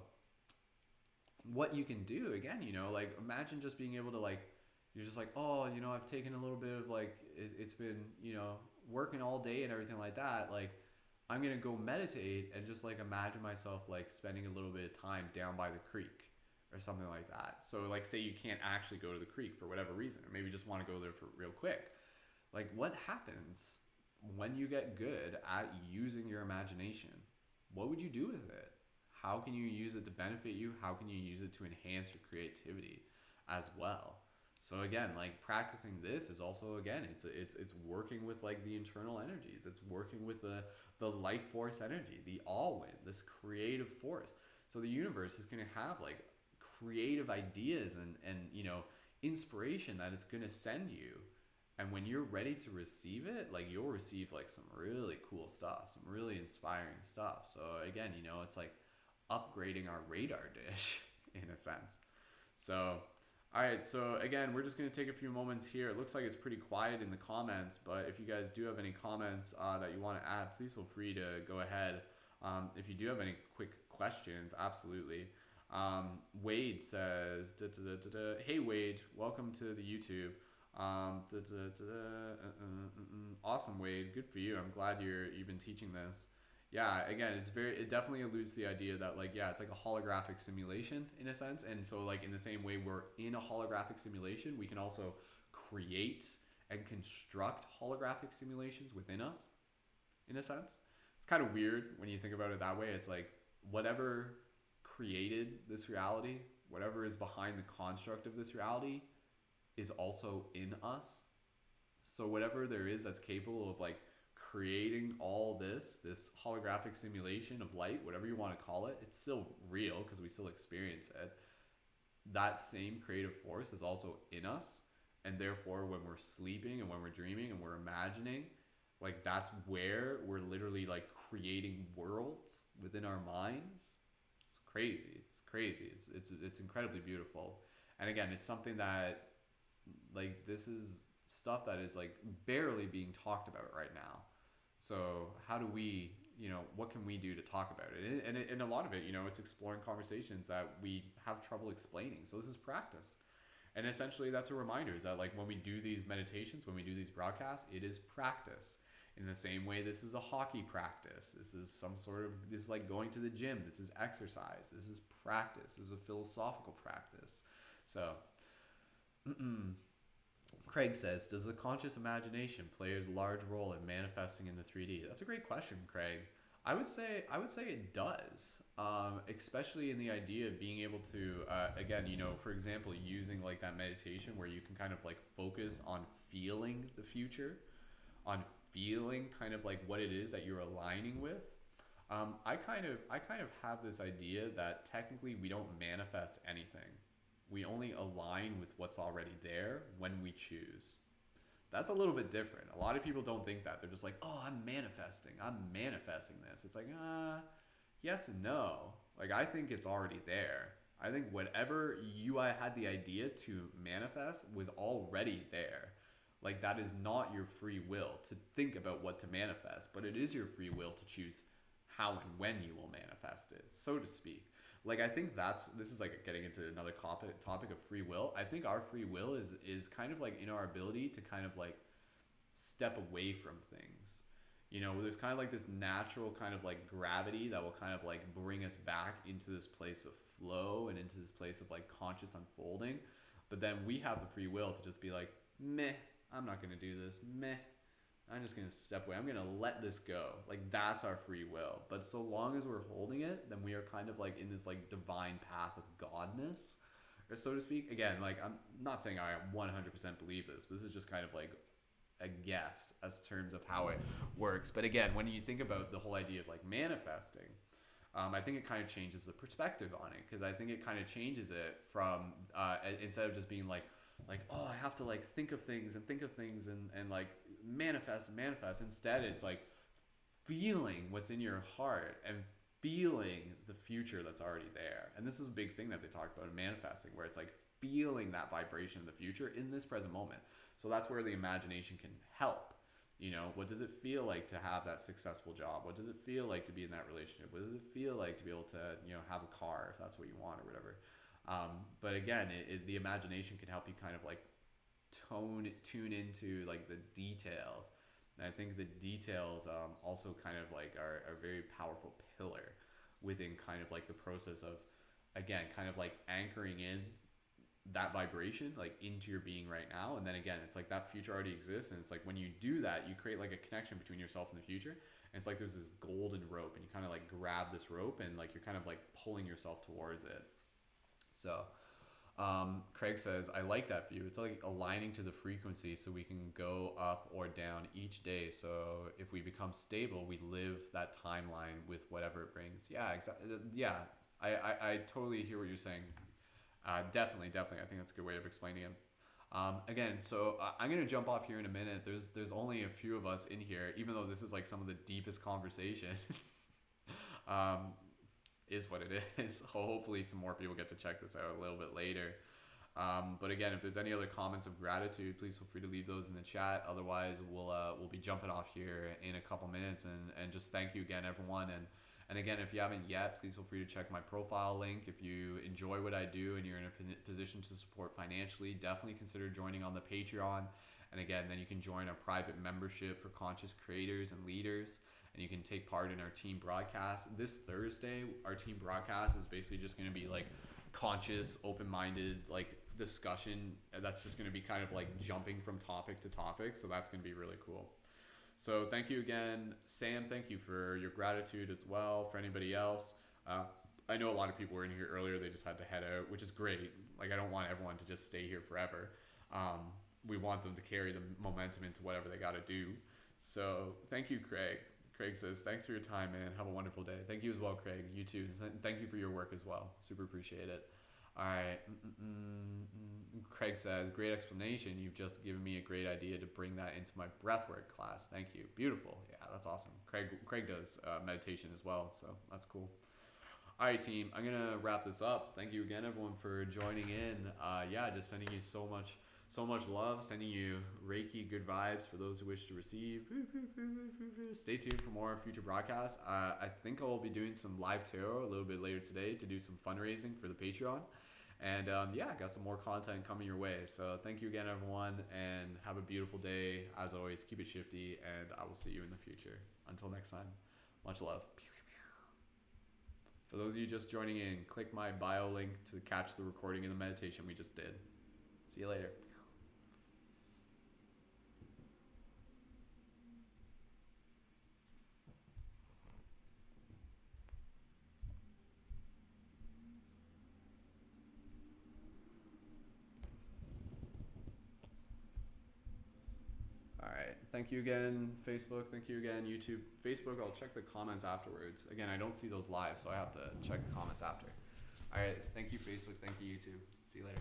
what you can do, again, like imagine just being able to like, you're just like, oh, I've taken a little bit of like, it's been, working all day and everything like that. Like, I'm going to go meditate and just like imagine myself like spending a little bit of time down by the creek or something like that. So like, say you can't actually go to the creek for whatever reason, or maybe you just want to go there for real quick. Like what happens when you get good at using your imagination? What would you do with it? How can you use it to benefit you? How can you use it to enhance your creativity as well? So again, like practicing this is also, again, it's working with like the internal energies. It's working with the life force energy, the all wind, this creative force. So the universe is going to have like creative ideas and inspiration that it's going to send you. And when you're ready to receive it, like you'll receive like some really cool stuff, some really inspiring stuff. So again, it's like upgrading our radar dish in a sense. So, all right. So again, we're just going to take a few moments here. It looks like it's pretty quiet in the comments, but if you guys do have any comments that you want to add, please feel free to go ahead. If you do have any quick questions, absolutely. Wade says, "Hey Wade, welcome to the YouTube. Awesome, Wade. Good for you. I'm glad you've been teaching this. Yeah, again, it definitely alludes to the idea that like, yeah, it's like a holographic simulation in a sense. And so like in the same way we're in a holographic simulation, we can also create and construct holographic simulations within us in a sense. It's kind of weird when you think about it that way. It's like whatever created this reality, whatever is behind the construct of this reality is also in us. So whatever there is that's capable of like creating all this holographic simulation of light, whatever you want to call it, it's still real because we still experience it. That same creative force is also in us. And therefore, when we're sleeping and when we're dreaming and we're imagining, like that's where we're literally like creating worlds within our minds. It's crazy. It's crazy. It's incredibly beautiful. And again, it's something that like this is stuff that is like barely being talked about right now. So how do we, what can we do to talk about it? And a lot of it, it's exploring conversations that we have trouble explaining. So this is practice. And essentially that's a reminder is that like when we do these meditations, when we do these broadcasts, it is practice. In the same way, this is a hockey practice. This is this is like going to the gym. This is exercise. This is practice. This is a philosophical practice. So, Craig says, does the conscious imagination play a large role in manifesting in the 3D? That's a great question, Craig. I would say it does, especially in the idea of being able to, again, for example, using like that meditation where you can kind of like focus on feeling the future, on feeling kind of like what it is that you're aligning with. I kind of have this idea that technically we don't manifest anything. We only align with what's already there when we choose. That's a little bit different. A lot of people don't think that. They're just like, oh, I'm manifesting this. It's like, yes and no. Like, I think it's already there. I think whatever I had the idea to manifest was already there. Like, that is not your free will to think about what to manifest, but it is your free will to choose how and when you will manifest it, so to speak. Like, I think this is like getting into another topic of free will. I think our free will is kind of like in our ability to kind of like step away from things. There's kind of like this natural kind of like gravity that will kind of like bring us back into this place of flow and into this place of like conscious unfolding. But then we have the free will to just be like, meh, I'm not going to do this. Meh, I'm just going to step away. I'm going to let this go. Like, that's our free will. But so long as we're holding it, then we are kind of like in this like divine path of godness, or so to speak. Again, like, I'm not saying I 100% believe this, but this is just kind of like a guess as terms of how it works. But again, when you think about the whole idea of like manifesting, I think it kind of changes the perspective on it, because I think it kind of changes it from instead of just being like, oh, I have to like think of things and like manifest. Instead, it's like feeling what's in your heart and feeling the future that's already there. And this is a big thing that they talk about in manifesting, where it's like feeling that vibration of the future in this present moment. So that's where the imagination can help. What does it feel like to have that successful job? What does it feel like to be in that relationship? What does it feel like to be able to, have a car if that's what you want or whatever? But again, the imagination can help you kind of like tune into like the details. And I think the details also kind of like are a very powerful pillar within kind of like the process of, again, kind of like anchoring in that vibration like into your being right now. And then again, it's like that future already exists, and it's like when you do that, you create like a connection between yourself and the future. And it's like there's this golden rope, and you kind of like grab this rope, and like you're kind of like pulling yourself towards it. So Craig says, I like that view. It's like aligning to the frequency so we can go up or down each day. So if we become stable, we live that timeline with whatever it brings. Yeah, exactly. Yeah, I totally hear what you're saying. Definitely. I think that's a good way of explaining it. Again, so I'm gonna jump off here in a minute. There's only a few of us in here, even though this is like some of the deepest conversation. um, is what it is. Hopefully, some more people get to check this out a little bit later. But again, if there's any other comments of gratitude, please feel free to leave those in the chat. Otherwise, we'll be jumping off here in a couple minutes, and just thank you again, everyone. And again, if you haven't yet, please feel free to check my profile link. If you enjoy what I do and you're in a position to support financially, definitely consider joining on the Patreon. And again, then you can join our private membership for conscious creators and leaders, and you can take part in our team broadcast. This Thursday, our team broadcast is basically just going to be like conscious, open-minded, like discussion that's just going to be kind of like jumping from topic to topic, so that's going to be really cool. So thank you again, Sam. Thank you for your gratitude as well. For anybody else, I know a lot of people were in here earlier, they just had to head out, which is great. Like, I don't want everyone to just stay here forever. We want them to carry the momentum into whatever they got to do. So thank you, Craig. Craig says, thanks for your time, man. Have a wonderful day. Thank you as well, Craig. You too. Thank you for your work as well. Super appreciate it. All right. Craig says, great explanation. You've just given me a great idea to bring that into my breathwork class. Thank you. Beautiful. Yeah, that's awesome. Craig does meditation as well, so that's cool. All right, team. I'm gonna wrap this up. Thank you again, everyone, for joining in. Just sending you so much love. Sending you Reiki good vibes for those who wish to receive. Stay tuned for more future broadcasts. I think I'll be doing some live tarot a little bit later today to do some fundraising for the Patreon. And I got some more content coming your way. So thank you again, everyone, and have a beautiful day. As always, keep it shifty, and I will see you in the future. Until next time, much love. For those of you just joining in, click my bio link to catch the recording of the meditation we just did. See you later. Alright, thank you again, Facebook. Thank you again, YouTube. Facebook, I'll check the comments afterwards. Again, I don't see those live, so I have to check the comments after. Alright, thank you, Facebook. Thank you, YouTube. See you later.